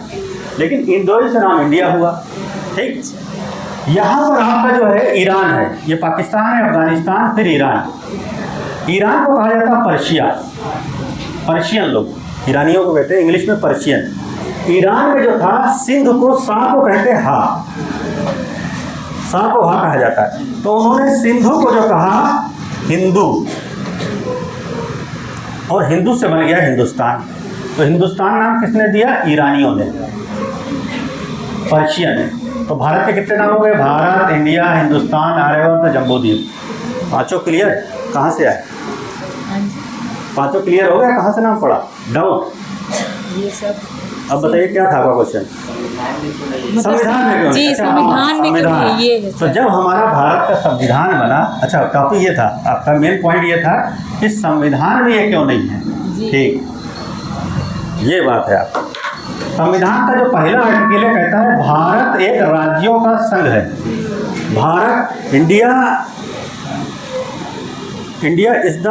लेकिन इंडोई से नाम इंडिया हुआ। ठीक, यहाँ पर आपका जो है ईरान है, ये पाकिस्तान है, अफगानिस्तान, फिर ईरान। ईरान को कहा जाता है पर्शिया, पर्शियन लोग, ईरानियों को कहते हैं इंग्लिश में पर्शियन। ईरान में जो था सिंध को सा को कहते हैं हा, सा को हा कहा जाता है। तो उन्होंने सिंधु को जो कहा हिंदू, और हिंदू से बन गया हिंदुस्तान। तो हिंदुस्तान नाम किसने दिया? ईरानियों ने, पर्शियन है। तो भारत के कितने नाम हो गए? भारत, इंडिया, हिंदुस्तान, आर्यवर्त, जम्बूद्वीप। पांचों क्लियर? कहाँ से आए? पांचों क्लियर हो गया? कहाँ से नाम पड़ा? डाउट? ये सब अब बताइए क्या था आपका क्वेश्चन? संविधान में क्यों? जी, संविधान में क्यों ये है? तो जब हमारा भारत का संविधान बना, अच्छा टॉपिक ये था आपका, मेन पॉइंट ये था कि संविधान में ये क्यों नहीं है। ठीक, ये बात है आपका। संविधान का जो पहला आर्टिकल है कहता है भारत एक राज्यों का संघ है। Bharat, India is the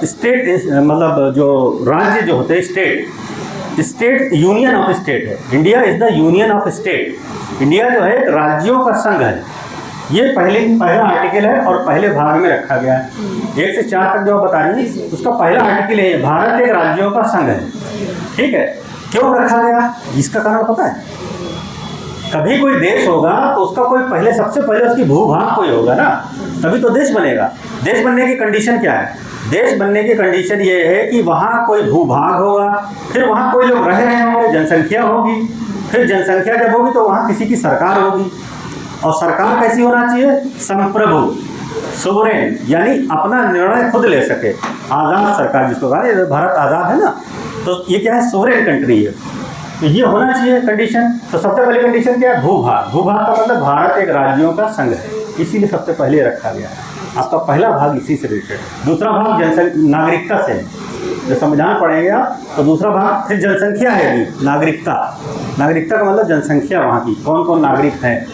state, मतलब जो राज्य जो होते हैं स्टेट यूनियन ऑफ स्टेट है। India is the union of state. India जो है राज्यों का संघ है। ये पहला आर्टिकल है और पहले भाग में रखा गया है। 1 से 4 तक जो बता रही है उसका पहला आर्टिकल है भारत एक राज्यों का संघ है। ठीक है, क्यों रखा गया? इसका कारण पता है? कभी कोई देश होगा तो उसका कोई पहले, सबसे पहले उसकी भूभाग कोई होगा ना, तभी तो देश बनेगा। देश बनने की कंडीशन क्या है? देश बनने की कंडीशन ये है कि वहाँ कोई भूभाग होगा, फिर वहाँ कोई लोग रह रहे होंगे, जनसंख्या होगी, फिर जनसंख्या जब होगी तो वहाँ किसी की सरकार होगी, और सरकार कैसी होना चाहिए? संप्रभु, सोवरेन, यानी अपना निर्णय खुद ले सके, आज़ाद सरकार जिसको कहा। भारत आज़ाद है ना, तो ये क्या है, सोवरेन कंट्री है, तो ये होना चाहिए कंडीशन। तो सबसे पहली कंडीशन क्या है, भूभाग। भूभाग का मतलब भारत एक राज्यों का संघ है, इसीलिए सबसे पहले रखा गया है। आपका पहला भाग इसी से रिलेटेड। दूसरा भाग नागरिकता से है, जो संविधान पढ़ेंगे आप तो दूसरा भाग फिर जनसंख्या है, नागरिकता। नागरिकता का मतलब जनसंख्या, वहाँ की कौन कौन नागरिक हैं,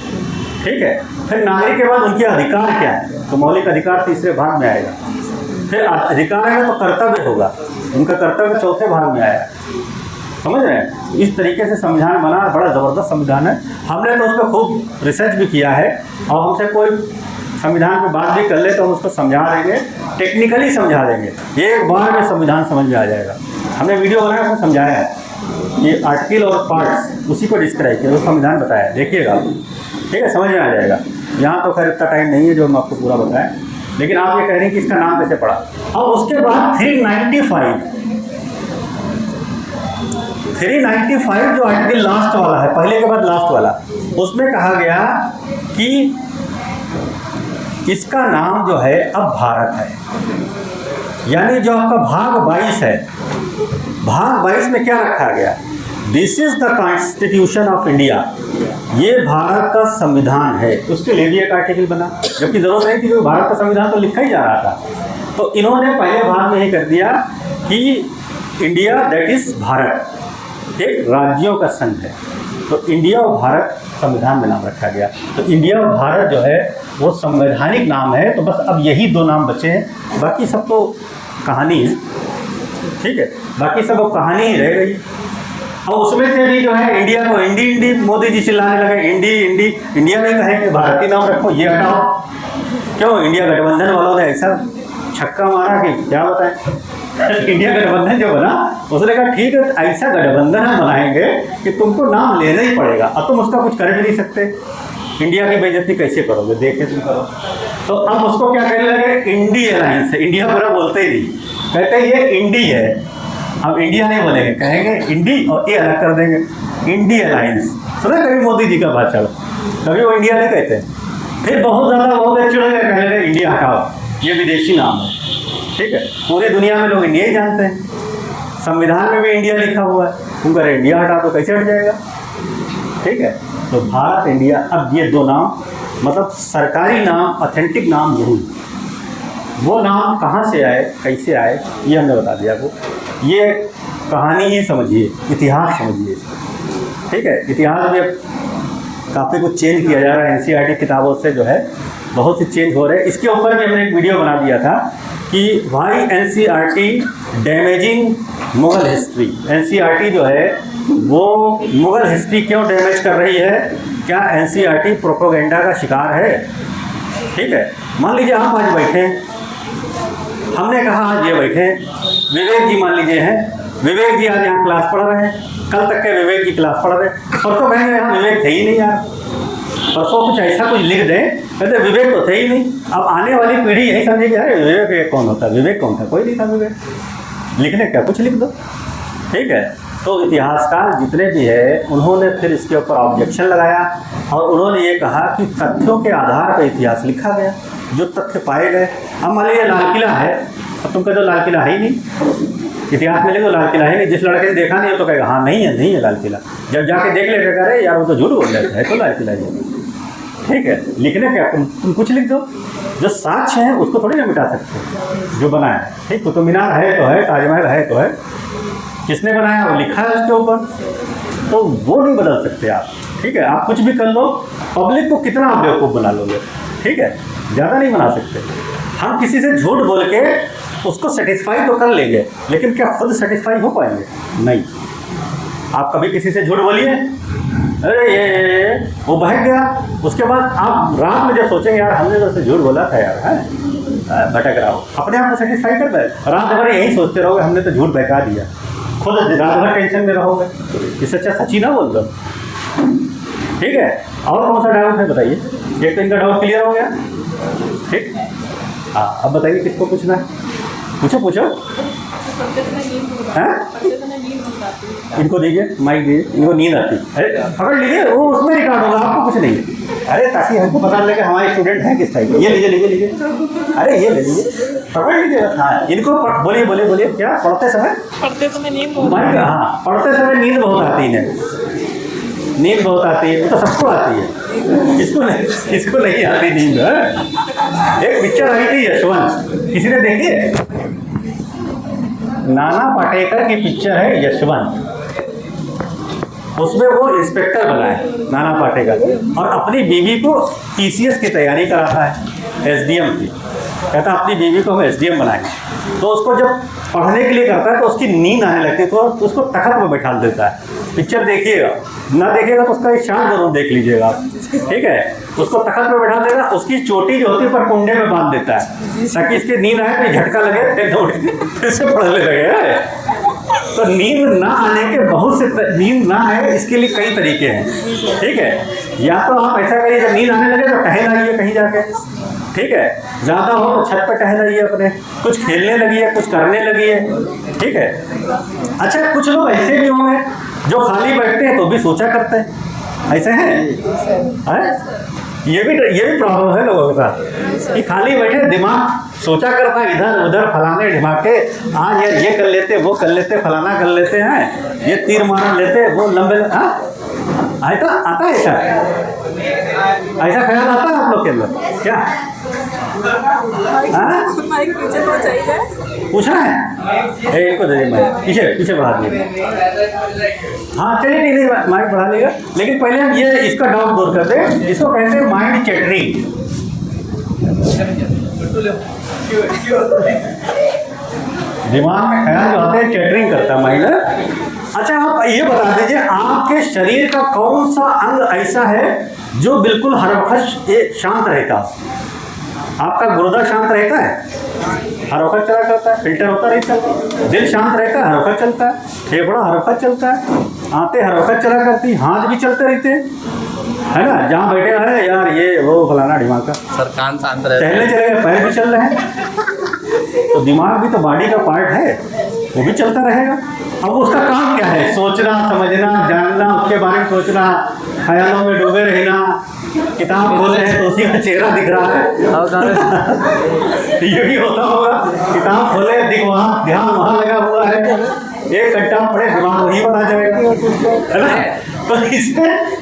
ठीक है। फिर नागरिक के बाद उनके अधिकार क्या है, तो मौलिक अधिकार तीसरे भाग में आएगा। फिर अधिकार आएगा तो कर्तव्य होगा, उनका कर्तव्य चौथे भाग में आएगा। समझ रहे हैं, इस तरीके से संविधान बना, बड़ा ज़बरदस्त संविधान है। हमने तो उस पर खूब रिसर्च भी किया है, और हमसे कोई संविधान पर बात भी कर ले तो हम उसको समझा देंगे, टेक्निकली समझा देंगे, एक बार में संविधान समझ में आ जाएगा। हमने वीडियो बनाया, उसमें समझाया है, ये आर्टिकल और पार्ट्स उसी को डिस्क्राइब किया, वो संविधान बताया, देखिएगा, ठीक है, समझ में आ जाएगा। यहाँ तो खैर इतना टाइम नहीं है जो हम आपको पूरा बताएं, लेकिन आप ये कह रहे हैं कि इसका नाम कैसे पड़ा। और उसके बाद 395 जो आर्टिकल लास्ट वाला है, पहले के बाद लास्ट वाला, उसमें कहा गया कि इसका नाम जो है अब भारत है। यानी जो आपका भाग 22 है, भाग 22 में क्या रखा गया, this is the constitution of India, ये भारत का संविधान है। उसके लिए भी एक आर्टिकल बना, जबकि जरूरत नहीं थी, क्योंकि भारत का संविधान तो लिखा ही जा रहा था। तो इन्होंने पहले भाग में ही कर दिया कि इंडिया दैट इज भारत एक राज्यों का संघ है, तो इंडिया और भारत संविधान में नाम रखा गया। तो इंडिया और भारत जो है वो संवैधानिक नाम है। तो बस अब यही दो नाम बचे हैं, बाकी सब तो कहानी है, ठीक है, बाकी सब अब कहानी ही रह गई। और उसमें से भी जो है इंडिया को इंडी मोदी जी चिल्लाने लगे, इंडिया नहीं कहेंगे, भारतीय नाम रखो, ये हटाओ। क्यों, इंडिया गठबंधन वालों ने ऐसा छक्का मारा कि क्या बताएं। इंडिया गठबंधन जो बना, उसने कहा ठीक है, ऐसा गठबंधन हम बनाएंगे कि तुमको नाम लेना ही पड़ेगा, और तुम उसका कुछ कर भी नहीं सकते। इंडिया की बेइज्जती कैसे करोगे, देखे तुम करो। तो अब उसको क्या कहने लगे, इंडी अलायंस है। इंडिया पूरा बोलते ही नहीं, कहते ये इंडी है, हम इंडिया नहीं बोलेंगे, कहेंगे इंडी और ए अलग कर देंगे, इंडी अलायंस। सुना कभी मोदी जी का बात चला, कभी वो इंडिया नहीं कहते। फिर बहुत ज़्यादा हो गए, चिड़ गए, कहने लगे इंडिया हटाओ, ये विदेशी नाम है, ठीक है। पूरी दुनिया में लोग इंडिया ही जानते हैं, संविधान में भी इंडिया लिखा हुआ है, तुम कह रहे इंडिया हटा तो कैसे हट जाएगा, ठीक है। तो भारत, इंडिया, अब ये दो नाम मतलब सरकारी नाम, ऑथेंटिक नाम यही। वो नाम कहाँ से आए, कैसे आए, ये हमने बता दिया आपको। ये कहानी ही समझिए, इतिहास समझिए इसको, ठीक है। इतिहास में काफ़ी कुछ चेंज किया जा रहा है, NCERT किताबों से जो है बहुत सी चेंज हो रहे हैं। इसके ऊपर भी हमने एक वीडियो बना दिया था कि why NCERT damaging Mughal history. NCERT जो है वो मुग़ल हिस्ट्री क्यों डैमेज कर रही है, क्या NCERT प्रोपेगेंडा का शिकार है, ठीक है। मान लीजिए आप आज बैठे हैं, हमने कहा आज ये बैठे, विवेक जी मान लीजिए हैं, विवेक जी आज यहाँ क्लास पढ़ रहे हैं, कल तक के विवेक जी क्लास पढ़ रहे, परसों कहेंगे यहाँ विवेक थे ही नहीं यार, परसों कुछ ऐसा कुछ लिख दें, कहते विवेक तो थे ही नहीं। अब आने वाली पीढ़ी यही समझेगी, अरे विवेक कौन होता है, विवेक कौन था, कोई नहीं था विवेक, लिखने क्या, कुछ लिख दो, ठीक है। तो इतिहासकार जितने भी हैं उन्होंने फिर इसके ऊपर ऑब्जेक्शन लगाया, और उन्होंने ये कहा कि तथ्यों के आधार पर इतिहास लिखा गया, जो तथ्य पाए गए। अब मान लीजिए लाल किला है, अब तुम कहते हो लाल किला है ही नहीं, इतिहास में लिखो लाल किला है नहीं, जिस लड़के ने देखा नहीं है तो कहेगा हाँ नहीं है लाल किला, जब जाके देख लेगा अरे यार वो तो झूठ बोल रहे थे, तो लाल किला है, ठीक है। लिखने क्या, तुम कुछ लिख दो, जो साक्ष्य है उसको थोड़ी ना मिटा सकते, जो बनाया है, ठीक। कुतुब मीनार है तो है, ताजमहल है तो है, किसने बनाया वो लिखा है उसके ऊपर, तो वो नहीं बदल सकते आप, ठीक है। आप कुछ भी कर लो, पब्लिक को कितना आप बेवकूफ़ बना लोगे, ठीक है, ज़्यादा नहीं बना सकते। हम किसी से झूठ बोल के उसको सेटिस्फाई तो कर लेंगे, लेकिन क्या खुद सेटिस्फाई हो पाएंगे, नहीं। आप कभी किसी से झूठ बोलिए, अरे ये वो बहक गया, उसके बाद आप रात में जब सोचेंगे यार हमने तो झूठ बोला था यार, है भटक रहा हो, अपने आप को सेटिस्फाई कर पाए, रात भर यही सोचते रहोगे हमने तो झूठ बहका दिया, खुद रात भर टेंशन में रहोगे, इससे अच्छा सच्ची ना बोल दो, ठीक है। और कौन सा डाउट है बताइए, एक तो इनका डाउट क्लियर हो गया, ठीक। हाँ अब बताइए किसको पूछना है, पूछो हैं। इनको दीजिए, माइक दीजिए, इनको नींद आती। अरे पकड़ लीजिए, वो उसमें रिकॉर्ड होगा, आपको कुछ नहीं। अरे ताकि हमको पता लगे हमारे स्टूडेंट हैं किस टाइप के। ये लीजिए। अरे ये ले लीजिए, पकड़ लीजिए। हाँ, इनको बोलिए क्या पढ़ते समय नींद माइक, हाँ पढ़ते समय नींद बहुत आती है, नींद बहुत आती है। वो तो सबको आती है, इसको नहीं आती नींद। एक पिक्चर आई थी यशवंत, किसी ने देखी है? नाना पाटेकर की पिक्चर है यशवंत। उसमें वो इंस्पेक्टर बना है नाना पाटेकर, और अपनी बीवी को TCS की तैयारी कराता है, SDM की। कहता है अपनी बीवी को हम SDM बनाएंगे। तो उसको जब पढ़ने के लिए करता है तो उसकी नींद आने लगती है, तो उसको तखत में बैठा देता है। पिक्चर देखिएगा, ना देखिएगा तो उसका एक शाम जरूर देख लीजिएगा आप, ठीक है। उसको तखत में बैठा देगा, उसकी चोटी जो होती है पर कुंडे में बांध देता है, ताकि इसकी नींद आए तो झटका लगे फिर से पढ़ने लगे। तो नींद ना आने के बहुत से नींद ना आए इसके लिए कई तरीके हैं, ठीक है। या तो आप ऐसा करिए, जब नींद आने लगे तो टहल आइए कहीं जाके, ठीक है। ज़्यादा हो तो छत पर टहल आइए, अपने कुछ खेलने लगिए, कुछ करने लगिए, ठीक है। अच्छा, कुछ लोग ऐसे भी होंगे जो खाली बैठते हैं तो भी सोचा करते हैं, ऐसे हैं? ये भी प्रॉब्लम है लोगों के साथ कि खाली बैठे दिमाग सोचा करता है इधर उधर, फलाने ढिमाके, आज यार ये कर लेते, वो कर लेते, फलाना कर लेते हैं, ये तीर मार लेते, वो लंबे। हाँ, आता है ऐसा ख्याल आता है आप लोग के अंदर क्या? पूछना है? इनको दे दीजिए, पीछे बढ़ा दीजिए। हाँ चलिए, नहीं माइक बढ़ा देगा, लेकिन पहले हम ये इसका डाउट दूर कर दें। इसको कहते हैं माइंड चैटरिंग। दिमाग में ख्याल जो आते हैं, चैटरिंग करता है माइंड। अच्छा, आप ये बता दीजिए, आपके शरीर का कौन सा अंग ऐसा है जो बिल्कुल हर वक्त शांत रहता? आपका गुर्दा शांत रहता है, हर वक्त चला करता है, फिल्टर होता रहता है। दिल शांत रहता है, हर वक्त चलता है। फेफड़ा हर वक्त चलता है, आंतें हर वक्त चला करती, हाथ भी चलते रहते हैं, है ना। जहाँ बैठे हैं यार ये वो फलाना दिमाग का, सर कान शांत रहता है, टहलने चले गए, पैर भी चल रहे हैं। तो दिमाग भी तो बॉडी का पार्ट है, वो भी चलता रहेगा। अब उसका काम क्या है? सोचना, समझना, जानना, उसके बारे में सोचना, ख्यालों में डूबे रहना। किताब खोल रहे हैं तो उसी का चेहरा दिख रहा है। ये भी होता होगा, किताब खोले वहाँ ध्यान वहाँ लगा हुआ है, 1 घंटा पढ़े दिमाग वहीं पर आ जाएगा, है ना। तो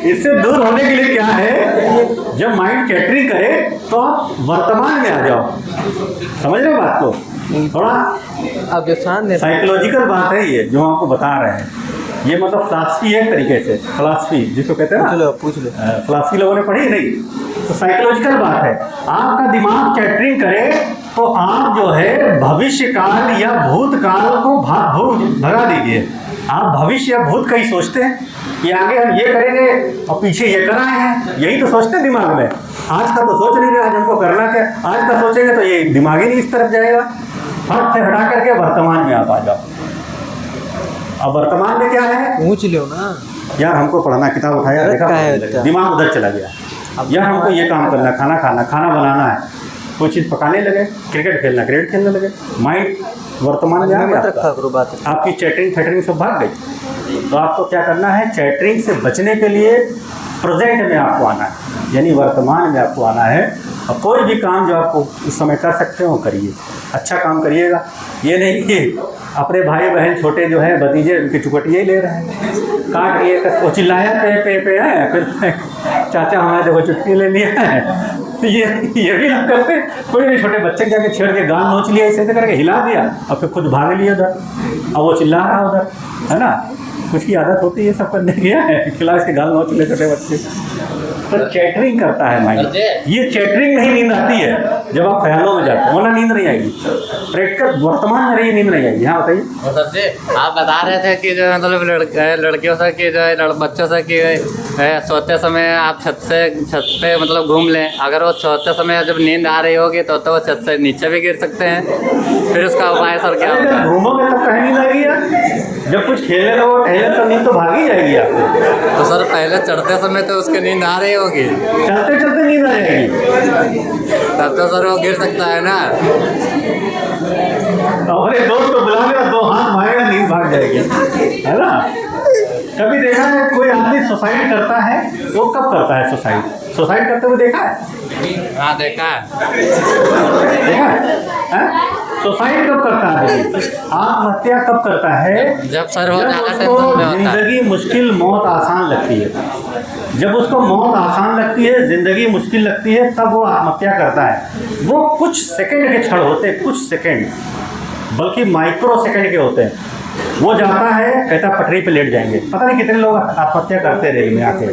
इससे दूर होने के लिए क्या है, जब माइंड चैटरिंग करे तो आप वर्तमान में आ जाओ। समझ रहे हो बात को? थोड़ा अब जो शांत साइकोलॉजिकल बात है ये जो आपको बता रहे हैं। ये मतलब फिलॉसफी है एक तरीके से, फिलॉसफी जिसको कहते हैं ना, पूछ लो। फिलॉसफी लोगों ने पढ़ी नहीं, तो साइकोलॉजिकल बात है। आपका दिमाग चैटरिंग करे तो आप जो है भविष्य काल या भूतकाल को भगा दीजिए। आप भविष्य या भूत का ही सोचते हैं कि आगे हम ये करेंगे और पीछे ये कराए हैं, यही तो सोचते हैं दिमाग में। आज का तो सोच नहीं रहे, आज हमको करना क्या, आज का सोचेंगे तो ये दिमाग ही नहीं इस तरफ जाएगा। फट से हटा करके वर्तमान में आप आ जाओ। अब वर्तमान में क्या है? पूछ लो ना यार, हमको पढ़ना, किताब उठाया, देखा, दिमाग उधर चला गया। यार हमको ये काम करना, खाना खाना, खाना बनाना है, कोई चीज़ पकाने लगे, क्रिकेट खेलना, क्रिकेट खेलने लगे, माइंड वर्तमान में आ गया। आपकी चैटरिंग फैटरिंग सब भाग गई। तो आपको क्या करना है? चैटरिंग से बचने के लिए प्रेजेंट में आपको आना है, यानी वर्तमान में आपको आना है। और कोई भी काम जो आपको उस समय कर सकते हो करिए, अच्छा काम करिएगा। ये नहीं कि अपने भाई बहन छोटे जो हैं भतीजे, उनकी चुकटिया ही ले रहे हैं, काट लिए, वो चिल्लाया पे है, फिर चाचा हमारे देखो चुटकी ले लिया है। तो ये भी ना करते, कोई भी छोटे बच्चे जाके छेड़ के गाल नोच लिया, ऐसे करके हिला दिया और फिर खुद भाग लिया उधर, अब वो चिल्ला रहा उधर, है ना। कुछ की आदत होती है सब करने की है, खिला के गाल नोच ले छोटे बच्चे। तो चैटरिंग करता है माइंड। ये चैटरिंग नहीं नींद आती है जब आप ख्यालों में जाते हैं, वरना नींद नहीं आएगी। प्रैक्टिकल वर्तमान में रहिए, नींद नहीं आएगी। हाँ बताइए। सर जी, आप बता रहे थे कि जो मतलब लड़कियों से कि जो है बच्चों से कि सोते समय आप छत पे मतलब घूम लें। अगर वो सोते समय जब नींद आ रही होगी तो वो छत से नीचे भी गिर सकते हैं, फिर उसका उपाय सर क्या होगा? घूमोगे तब कहीं नींद आएगी यार, जब कुछ खेलने लगो टहले तो नींद तो भागी जाएगी आपको। तो सर पहले चढ़ते समय तो उसकी नींद आ रही होगी, चलते चलते नींद आ जाएगी, तब तो सर वो गिर सकता है ना। अपने दोस्त को बुला लिया, 2 हाथ मारेगा, नींद भाग जाएगी, है ना। कभी देखा है कोई आदमी सुसाइड करता है, वो कब करता है सुसाइड करते हुए देखा है? हाँ देखा है। देखा है? सुसाइड कब करता है? आत्महत्या कब करता है? जब सर हो ज्यादा उसको टेंशन में होता है। जिंदगी मुश्किल, मौत आसान लगती है। जब उसको मौत आसान लगती है, जिंदगी मुश्किल लगती है, तब वो आत्महत्या करता है। वो कुछ सेकंड के क्षण होते हैं, कुछ सेकंड, बल्कि माइक्रो सेकंड के होते हैं। वो जाता है, कहता पटरी पे लेट जाएंगे। पता नहीं कितने लोग आत्महत्या करते हैं रेल में आके।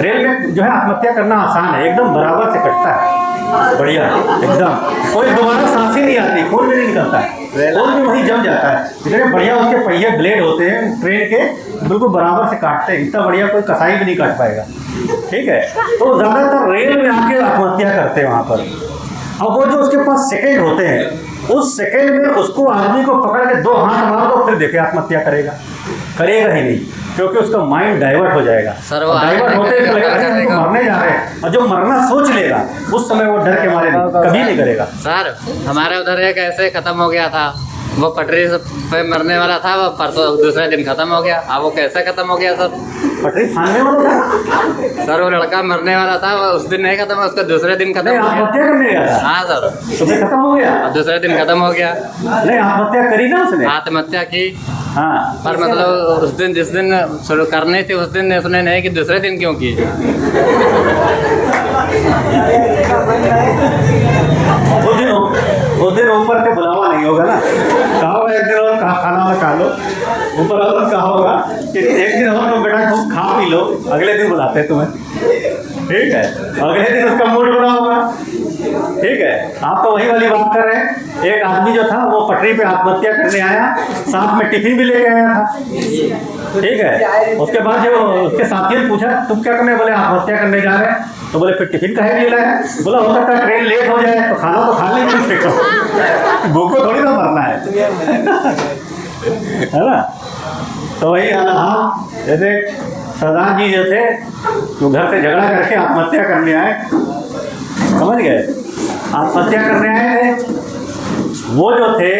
रेल में जो है आत्महत्या करना आसान है, एकदम बराबर से कटता है, बढ़िया एकदम, कोई दोबारा सांस ही नहीं आती, खून भी नहीं निकलता है, खून भी वहीं जम जाता है। इतने बढ़िया उसके पहिए ब्लेड होते हैं ट्रेन के, बिल्कुल बराबर से काटते हैं, इतना बढ़िया कोई कसाई भी नहीं काट पाएगा। ठीक है, तो ज़्यादातर रेल में आके आत्महत्या करते हैं वहाँ पर। अब वो जो उसके पास सेकंड होते हैं, उस सेकंड में उसको आदमी को पकड़ के 2 हाथ मार दो, फिर देखे आत्महत्या करेगा ही नहीं, क्योंकि उसका माइंड डाइवर्ट हो जाएगा। सर वो डाइवर्ट होते ही लगेगा कि हम मरने जा रहे हैं, और जो मरना सोच लेगा उस समय वो डर के मारे कभी नहीं करेगा। सर हमारे उधर एक ऐसे खत्म हो गया था, वो पटरी पे मरने वाला था, वो परसों दूसरे दिन खत्म हो गया। अब वो कैसे खत्म हो गया सर? पटरी फाड़ने वाला था सर, वो लड़का मरने वाला था, वो उस दिन नहीं खत्म हुआ, उसका दूसरे दिन खत्म नहीं, हो गया। आत्महत्या करने गया था। हाँ सर, तुम्हें खत्म हो गया? और दूसरे दिन खत्म हो गया। नहीं, आत्महत्या करी ना उसने। आत्महत्या की, हाँ, पर मतलब उस दिन, जिस दिन शुरू करनी थी, उस दिन उसने नहीं कि दूसरे दिन क्यों की? उस दिन ऊपर से बुलावा नहीं होगा ना, कहा होगा एक दिन और खाना वाला खा लो, ऊपर वाला कहा होगा कि एक दिन और तुम बेटा खूब खा पी लो, अगले दिन बुलाते हैं तुम्हें। ठीक है, अगले दिन उसका मूड बना होगा। ठीक है, आप तो वही वाली बात कर रहे हैं। एक आदमी जो था वो पटरी पे आत्महत्या करने आया, साथ में टिफिन भी लेके आया था। ठीक है, उसके बाद जो उसके साथी ने पूछा तुम क्या करने, बोले आत्महत्या करने जा रहे हैं। तो बोले फिर टिफिन काहे ले लाया? बोला हो सकता है ट्रेन लेट हो जाए तो खाना तो खा लेंगे, भूख को थोड़ी ना मरना है ना। तो वही हाँ, जैसे सरदार जी जो थे वो घर से झगड़ा करके आत्महत्या करने आए, समझ गए, आत्महत्या करने आए थे। वो जो थे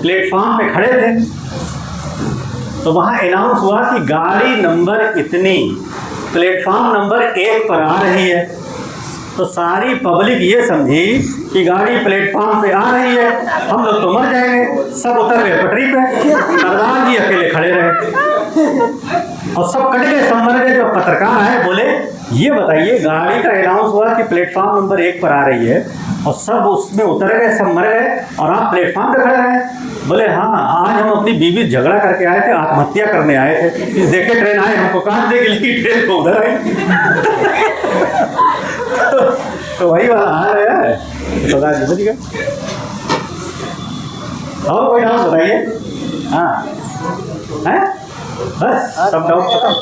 प्लेटफॉर्म पे खड़े थे, तो वहाँ अनाउंस हुआ कि गाड़ी नंबर इतनी प्लेटफॉर्म नंबर 1 पर आ रही है। तो सारी पब्लिक ये समझी कि गाड़ी प्लेटफॉर्म पे आ रही है, हम लोग तो मर जाएंगे। सब उतर गए पटरी पे, सरदार जी अकेले खड़े रहे और सब कट गए, सब मर गए। जो पत्रकार आए बोले ये बताइए, गाड़ी का अनाउंस हुआ कि प्लेटफॉर्म नंबर 1 पर आ रही है और सब उसमें उतर गए, सब मर गए, और आप प्लेटफॉर्म पे खड़े रहे। बोले हाँ, आज हम अपनी बीवी झगड़ा करके आए थे, आत्महत्या करने आए थे, कि देखे ट्रेन आए हमको काट देगी, लेकिन ट्रेन को उधर आई। तो वही वाला हाल है सरदार जी, समझ गए। और कोई डाउट बताइए? हाँ है, बस सब डाउट खत्म।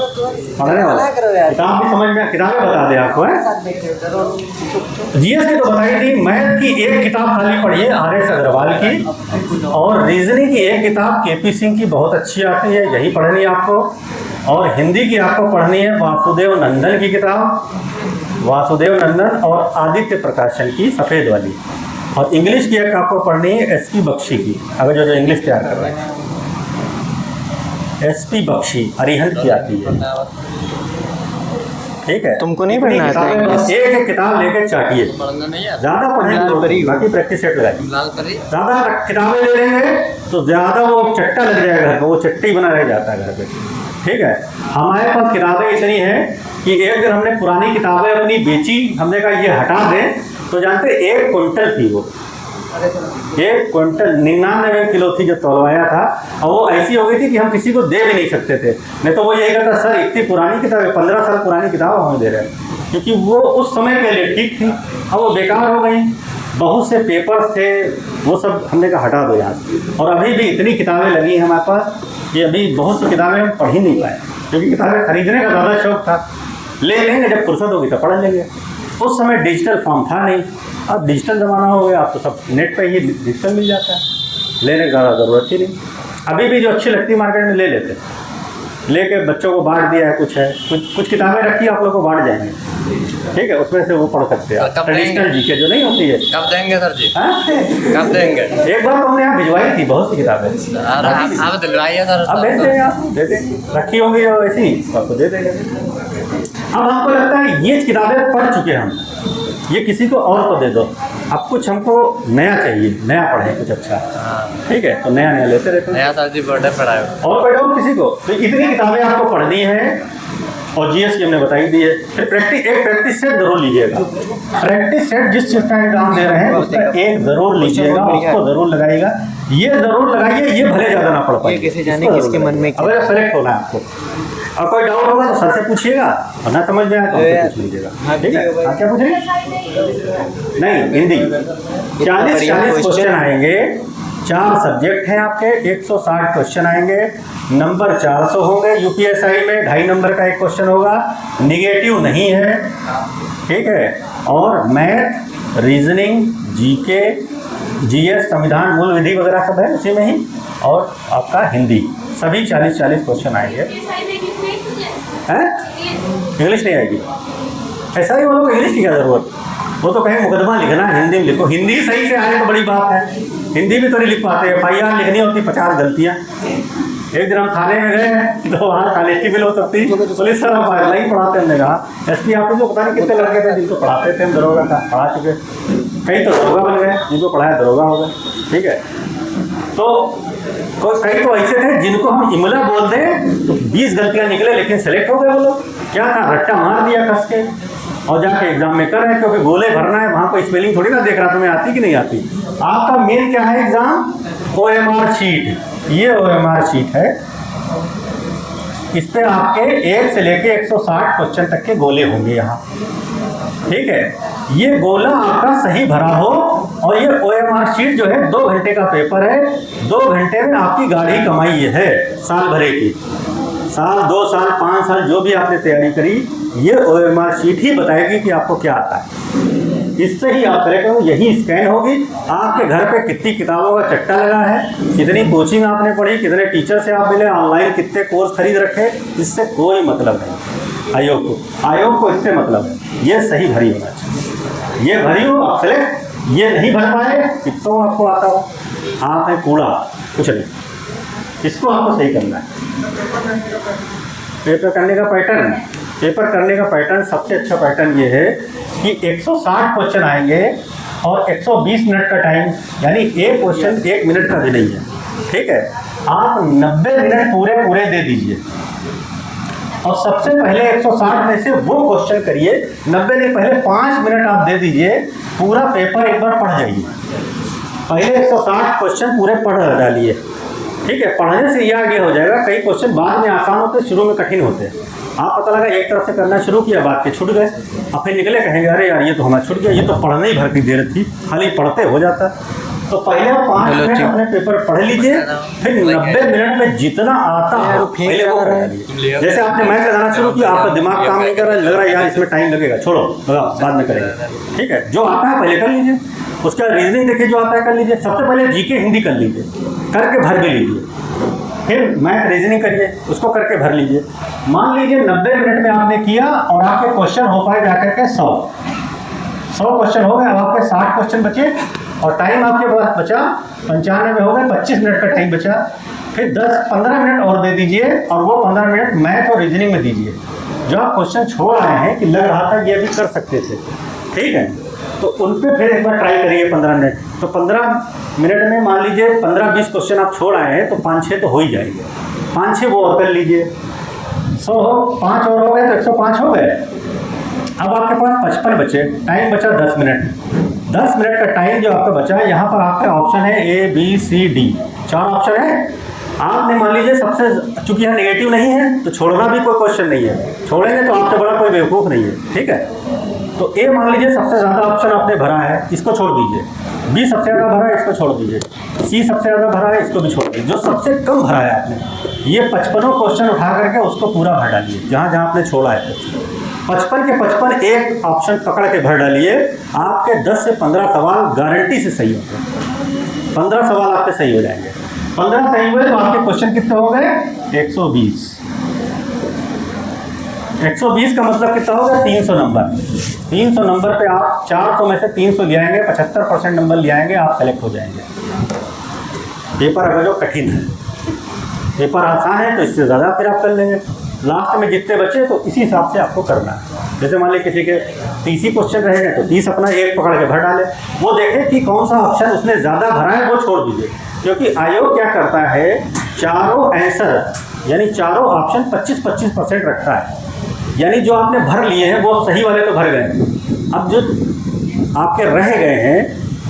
पढ़ने वाला किताब भी समझ में, किताबें बता दें आपको है। जीएस की तो बताई थी, मैथ की एक किताब खाली पढ़िए आर.एस. अग्रवाल की, और रीजनिंग की एक किताब के.पी. सिंह की बहुत अच्छी आती है, यही पढ़नी है आपको। और हिंदी की आपको पढ़नी है वासुदेव नंदन की किताब, वासुदेव नंदन और आदित्य प्रकाशन की सफ़ेद वाली। और इंग्लिश की एक आपको पढ़नी है एस.पी. बख्शी की, अगर जो इंग्लिश तैयार कर रहे हैं। एस.पी. बख्शी अरिहंत की आती है। ठीक है, तुमको नहीं पढ़ना है? एक किताब लेके चाटिए, ज़्यादा पढ़ने, बाकी प्रैक्टिस सेट लगाइए। ज़्यादा किताबें ले लेंगे तो ज़्यादा वो चट्टा लग जाएगा घर पर, वो चट्टी बना रह जाता है घर पे। ठीक है, हमारे पास किताबें इतनी हैं कि एक दिन हमने पुरानी किताबें अपनी बेची, हमने कहा ये हटा दें, तो जानते 1 क्विंटल थी वो, 1 क्विंटल 99 किलो थी जो तोलवाया था। और वो ऐसी हो गई थी कि हम किसी को दे भी नहीं सकते थे, नहीं तो वो यही कहता सर इतनी पुरानी किताबें, 15 साल पुरानी किताब हमें दे रहे हैं, क्योंकि वो उस समय के लिए ठीक थी, अब वो बेकार हो गई। बहुत से पेपर्स थे, वो सब हमने कहा हटा दो यहाँ से। और अभी भी इतनी किताबें लगी हैं हमारे पास कि अभी बहुत सी किताबें हम पढ़ ही नहीं पाए, क्योंकि किताबें खरीदने का ज़्यादा शौक था। ले लेंगे जब फुर्सत होगी तो पढ़ लेंगे। उस समय डिजिटल फॉर्म था नहीं, अब डिजिटल ज़माना हो गया, अब तो सब नेट पे ही डिजिटल मिल जाता है, लेने की ज़्यादा ज़रूरत ही नहीं। अभी भी जो अच्छी लगती मार्केट में ले लेते हैं, लेके बच्चों को बांट दिया है, कुछ किताबें रखी आप लोग को बांट जाएंगे, ठीक है, उसमें से वो पढ़ सकते हैं। कब ट्रेडिशनल देंगे? जीके जो नहीं होती है, कब देंगे सर जी? हाँ? कब देंगे? एक बार तो हमने यहाँ भिजवाई थी बहुत सी किताबें, और आप दिलवाइए सर। अब भेज देंगे, आप दे देंगे, रखी होंगी जो ऐसी तो आपको दे देंगे। अब हमको लगता है ये किताबें पढ़ चुके हैं हम, ये किसी को और को दे दो। अब कुछ हमको नया चाहिए, नया पढ़े कुछ अच्छा, ठीक है, तो नया नया लेते रहते हैं। नया सर जी बर्थडे पढ़ाए और पढ़ो किसी को, तो इतनी किताबें आपको पढ़नी है। और जीएस की हमने बताई दी है। फिर प्रैक्टिस सेट जरूर लीजिएगा। प्रैक्टिस सेट जिस चीज़ का एग्जाम दे रहे हैं उसका एक जरूर लीजिएगा, उसको जरूर लगाइएगा। ये जरूर लगाइए, ये भले ज़्यादा ना पढ़ पाइए, कैसे जाने किसके मन में क्या। अगर सेलेक्ट होना है आपको, और कोई डाउट होगा तो सर से पूछिएगा, और ना समझ में आए तो हमसे पूछ लीजिएगा, ठीक है। आप क्या पूछ रहे हैं? नहीं, हिंदी 40 क्वेश्चन आएंगे, 4 सब्जेक्ट हैं आपके, 160 क्वेश्चन आएंगे, नंबर 400 होंगे। यूपीएसआई में 2.5 नंबर का एक क्वेश्चन होगा, निगेटिव नहीं है, ठीक है। और मैथ, रीजनिंग, जीके, जीएस, संविधान, मूल विधि वगैरह सब है उसी में ही, और आपका हिंदी, सभी 40 क्वेश्चन आएंगे। हैं? इंग्लिश नहीं आएगी? ऐसा ही वालों को इंग्लिश की क्या ज़रूरत, वो तो कहीं मुकदमा लिखना है, हिंदी में लिखो। हिंदी सही से आए तो बड़ी बात है, हिंदी भी तो नहीं लिख पाते। FIR लिखनी होती 50 गलतियाँ। एक दिन हम थाने में गए तो वहाँ कांस्टेबल हो सकती, पुलिस सर आप नहीं पढ़ाते। हमने कहा SP आपको जो पता नहीं कितने लड़के थे जिनको पढ़ाते थे हम, दरोगा का पढ़ा चुके, कई तो दरोगा बन गए, जिनको पढ़ाया दरोगा हो गए, ठीक है। तो कई तो ऐसे थे जिनको हम इमला बोल दें तो 20 गलतियाँ निकले, लेकिन सेलेक्ट हो गए वो लोग। क्या था, रट्टा मार दिया कस के और जाके एग्जाम में कर रहे हैं, क्योंकि गोले भरना है, वहाँ कोई स्पेलिंग थोड़ी ना देख रहा तुम्हें आती कि नहीं आती। आपका मेन क्या है एग्जाम, OMR शीट। ये OMR शीट है, इस पे आपके 1 से लेके 160 क्वेश्चन तक के गोले होंगे यहाँ, ठीक है। ये गोला आपका सही भरा हो, और ये OMR शीट जो है 2 घंटे का पेपर है, 2 घंटे में आपकी गाढ़ी कमाई ये है साल भरे की। साल, 2 साल, 5 साल जो भी आपने तैयारी करी, ये OMR शीट ही बताएगी कि आपको क्या आता है। इससे ही आप सेलेक्ट हो, यही स्कैन होगी। आपके घर पे कितनी किताबों का चट्टा लगा है, कितनी कोचिंग आपने पढ़ी, कितने टीचर से आप मिले, ऑनलाइन कितने कोर्स खरीद रखे, इससे कोई मतलब नहीं आयोग को इससे मतलब है, ये सही भरी होना चाहिए। ये भरी हो आप सेलेक्ट, ये नहीं भर पाए कितों आपको आता हो, आप है कूड़ा, कुछ नहीं, इसको आपको सही करना है। पेपर करने का पैटर्न सबसे अच्छा पैटर्न ये है कि 160 क्वेश्चन आएंगे और 120 मिनट का टाइम, यानी एक क्वेश्चन 1 मिनट का भी नहीं है, ठीक है। आप 90 मिनट पूरे दे दीजिए, और सबसे पहले 160 में से वो क्वेश्चन करिए। 90 नहीं, पहले 5 मिनट आप दे दीजिए, पूरा पेपर एक बार पढ़ जाइए। पहले 160 क्वेश्चन पूरे पढ़ डालिए, ठीक है। पढ़ने से ये आगे हो जाएगा। कई क्वेश्चन बाद में आसान होते, शुरू में कठिन होते हैं। आप पता लगा एक तरफ से करना शुरू किया, बाद के छूट गए, अब फिर निकले कहेंगे अरे यार ये तो हमारा छूट गया, ये तो पढ़ने ही भर की देर थी, खाली पढ़ते हो जाता। तो पहले 5 मिनट अपने पेपर पढ़ लीजिए, फिर 90 मिनट में जितना आता है पहले वो कर लीजिए। जैसे आपने मैथ लगाना शुरू किया, आपका दिमाग काम नहीं कर रहा है, लग रहा है यार इसमें टाइम लगेगा, छोड़ो बाद में करेंगे, ठीक है। जो आता है पहले कर लीजिए, उसका रीजनिंग देखिए, जो आता है कर लीजिए। सबसे पहले जीके हिंदी कर लीजिए, करके भर भी लीजिए, फिर मैथ रीजनिंग करिए, उसको करके भर लीजिए। मान लीजिए 90 मिनट में आपने किया और आपके क्वेश्चन हो पाए जाकर के 100 क्वेश्चन हो गए, अब आपके 60 क्वेश्चन बचे, और टाइम आपके पास बचा 95 में हो गए, 25 मिनट का टाइम बचा। फिर 10-15 मिनट और दे दीजिए, और वो 15 मिनट मैथ और रीजनिंग में दीजिए। जो आप क्वेश्चन छोड़ आए हैं कि लग रहा था ये भी कर सकते थे, ठीक है, तो उन पर फिर एक बार ट्राई करिए 15 मिनट। तो 15 मिनट में मान लीजिए 15-20 क्वेश्चन आप छोड़ आए हैं, तो 5-6 तो हो ही जाएंगे, 5-6 वो और कर लीजिए। 100 हो, 5 और हो गए तो 105 हो गए। अब आपके पास 55 बचे, टाइम बचा 10 मिनट। 10 मिनट का टाइम जो आपका बचा है, यहाँ पर आपका ऑप्शन है A, B, C, D, 4 option है। आपने मान लीजिए सबसे, चूंकि यहाँ नेगेटिव नहीं है तो छोड़ना भी कोई क्वेश्चन नहीं है, छोड़ेंगे तो आपसे बड़ा कोई बेवकूफ़ नहीं है, ठीक है। तो A मान लीजिए सबसे ज़्यादा ऑप्शन आपने भरा है, इसको छोड़ दीजिए। B सबसे ज़्यादा भरा है, इसको छोड़ दीजिए। C सबसे ज़्यादा भरा है, इसको भी छोड़ दीजिए। जो सबसे कम भरा है आपने, ये 55 क्वेश्चन उठा करके उसको पूरा भर डालिए, जहाँ जहाँ आपने छोड़ा है। 55 के 55 एक ऑप्शन पकड़ के भर डालिए। आपके 10 से 15 सवाल गारंटी से सही होंगे। 15 सवाल आपके सही हो जाएंगे। 15 सही हुए तो आपके क्वेश्चन कितने हो गए, 120। 120 का मतलब कितना होगा? 300 नंबर। 300 नंबर पे आप 400 में से 300 ले आएंगे, 75% नंबर ले आएंगे, आप सेलेक्ट हो जाएंगे। पेपर अगर जो कठिन है, पेपर आसान है तो इससे ज़्यादा फिर आप कर लेंगे। लास्ट में जितने बचे तो इसी हिसाब से आपको करना है। जैसे मान लीजिए किसी के 30 ही क्वेश्चन रहेंगे तो 30 अपना एक पकड़ के भर डाले, वो देखें कि कौन सा ऑप्शन उसने ज़्यादा भरा है, वो छोड़ दीजिए। क्योंकि आयोग क्या करता है, चारों आंसर यानी चारों ऑप्शन 25-25% रखता है। यानी जो आपने भर लिए हैं वो सही वाले तो भर गए, अब जो आपके रह गए हैं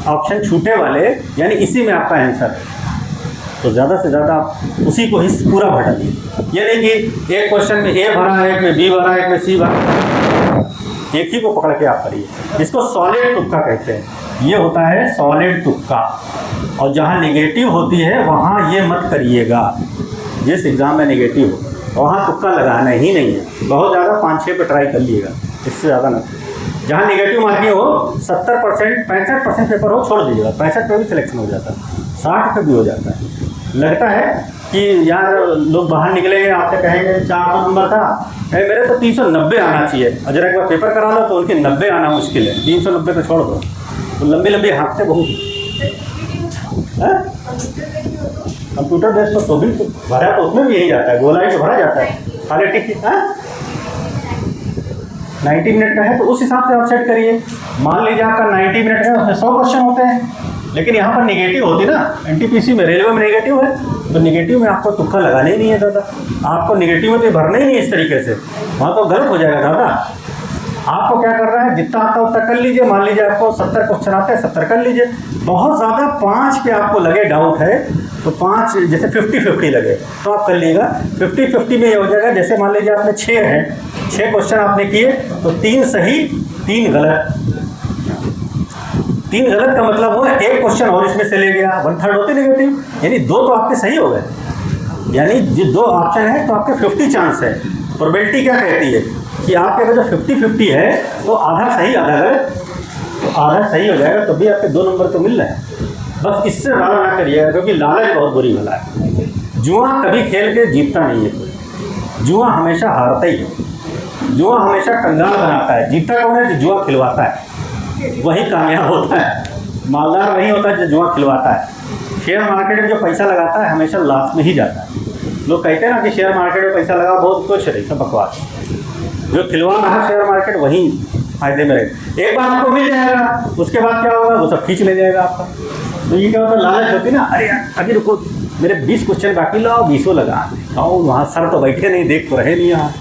ऑप्शन छूटे वाले, यानी इसी में आपका आंसर है, तो ज़्यादा से ज़्यादा आप उसी को ही पूरा भर डालिए। ये नहीं कि एक क्वेश्चन में ए भरा है, एक में बी भरा है, एक में सी भरा, एक ही को पकड़ के आप करिए। इसको सॉलिड तुक्का कहते हैं। ये होता है सॉलिड तुक्का, और जहाँ नेगेटिव होती है वहाँ ये मत करिएगा। जिस एग्ज़ाम में नेगेटिव हो वहाँ तुक्का लगाना ही नहीं है। बहुत ज़्यादा 5-6 पे ट्राई कर लिएगा, इससे ज़्यादा ना। जहाँ नेगेटिव मार्किंग हो 70%, 65% पेपर हो, छोड़ दीजिएगा। 65 पे भी सिलेक्शन हो जाता है, 60 पे भी हो जाता है। लगता है कि यार लोग बाहर निकलेंगे, आपसे कहेंगे 400 नंबर था, मेरे तो 390 आना चाहिए, और जरा एक बार पेपर करा लो तो उनके 90 आना मुश्किल है, 390 पे छोड़ दो। तो लंबी लंबी हाँकते बहुत है। कंप्यूटर बेस्ड तो भी तो भरा, तो उसमें भी यही जाता है, गोलाई तो भरा जाता है, खाली टिक 90 मिनट का है तो उस हिसाब से आप सेट करिए। मान लीजिए आपका 90 मिनट है, उसमें 100 क्वेश्चन होते हैं, लेकिन यहाँ पर नेगेटिव होती ना, एनटीपीसी में, रेलवे में नेगेटिव है, तो नेगेटिव में आपको तुक्का लगाना ही नहीं है दादा। आपको नेगेटिव में तो भरना ही नहीं है इस तरीके से, वहाँ तो गलत हो जाएगा दादा। आपको क्या करना है, जितना आता उतना कर लीजिए। मान लीजिए आपको 70 क्वेश्चन आते हैं, 70 कर लीजिए। बहुत ज़्यादा 5 पे आपको लगे डाउट है तो 5, जैसे 50-50 लगे तो आप कर लीजिएगा। 50-50 में ये हो जाएगा, जैसे मान लीजिए आपने 6 हैं, 6 क्वेश्चन आपने किए तो 3 सही 3 गलत। 3 गलत का मतलब हुआ एक क्वेश्चन और इसमें से ले गया, 1/3 होते नेगेटिव, यानी 2 तो आपके सही हो गए। यानी जो 2 ऑप्शन है तो आपके 50 चांस है। प्रोबेबिलिटी क्या कहती है कि आपके अगर जो 50-50 है तो आधा सही आधा गलत, तो आधा सही हो जाएगा तो भी आपके 2 नंबर तो मिल रहे हैं। बस इससे ज़्यादा ना करिएगा, क्योंकि लालच बहुत बुरी भला है। जुआ कभी खेल के जीतता नहीं है कोई, जुआ हमेशा हारता ही है। जुआ हमेशा कंगाल बनाता है। जीतता कौन है? जो जुआ खिलवाता है, वही कामयाब होता है। मालदार वही होता है जो जुआ खिलवाता है। शेयर मार्केट में जो पैसा लगाता है हमेशा लास्ट में ही जाता है। लोग कहते हैं ना कि शेयर मार्केट में पैसा लगा, बहुत कुछ नहीं, सब बकवास। जो खिलवा रहा है शेयर मार्केट वही फायदे में रहे। एक बार आपको मिल जाएगा, उसके बाद क्या होगा, वो सब खींच ले जाएगा आपका। तो ये क्या होता है, लालच होती ना, अरे यार अभी रुको, मेरे 20 क्वेश्चन बाकी लाओ, 20 लगा। और वहाँ सर तो बैठे नहीं, देख तो रहे नहीं यहाँ,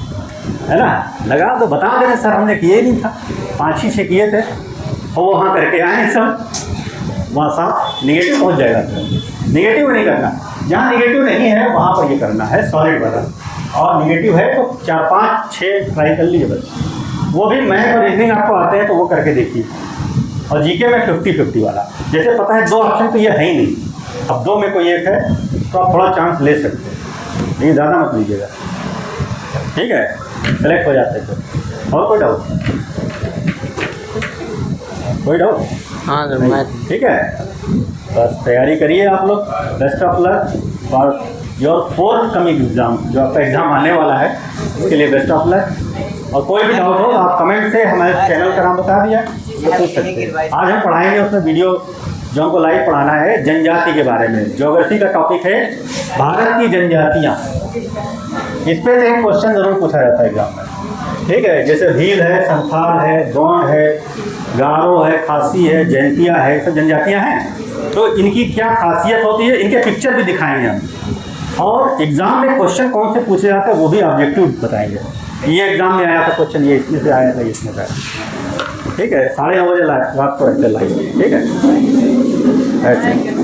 है ना, लगा तो बता देना सर हमने किए ही नहीं था, 5-6 किए थे, और वहाँ करके आए सब, वहाँ साफ निगेटिव पहुँच जाएगा। निगेटिव नहीं करना, जहाँ निगेटिव नहीं है वहाँ पर ये करना है सॉलिड वाला, और निगेटिव है तो 4-5-6 ट्राई कर लीजिए बस। वो भी मैथ और रीजनिंग आपको आते हैं तो वो करके देखिए। और जीके में 50-50 वाला, जैसे पता है 2 ऑप्शन तो ये है ही नहीं, अब 2 में कोई एक है तो आप थोड़ा चांस ले सकते हैं, लेकिन ज़्यादा मत लीजिएगा, ठीक है, सेलेक्ट हो जाते हैं। और कोई डाउट? कोई डाउट? हाँ नहीं, ठीक है, बस तैयारी करिए आप लोग। बेस्ट ऑफ लक और योर फोर्थ कमिंग एग्ज़ाम, जो आपका एग्ज़ाम आने वाला है उसके लिए बेस्ट ऑफ लक। और कोई भी डाउट हो आप कमेंट से हमारे चैनल का नाम बता दिया तो पूछ सकते हैं। आज हम पढ़ाएंगे उसमें वीडियो जो हमको लाइव पढ़ाना है जनजाति के बारे में। ज्योग्राफी का टॉपिक है भारत की जनजातियाँ। इस पर से एक क्वेश्चन ज़रूर पूछा जाता है एग्जाम में, ठीक है। जैसे भील है, संथाल है, गोंड है, गारो है, खासी है, जैंतिया है, सब जनजातियाँ हैं। तो इनकी क्या खासियत होती है, इनके पिक्चर भी दिखाएंगे हम, और एग्ज़ाम में क्वेश्चन कौन से पूछे जाते हैं वो भी ऑब्जेक्टिव बताएंगे। ये एग्ज़ाम में आया था क्वेश्चन, ये इसमें से आया था, ये इसमें से आया, ठीक है। 9:30 बजे रात को रखते लाइव, ठीक है, ऐसे।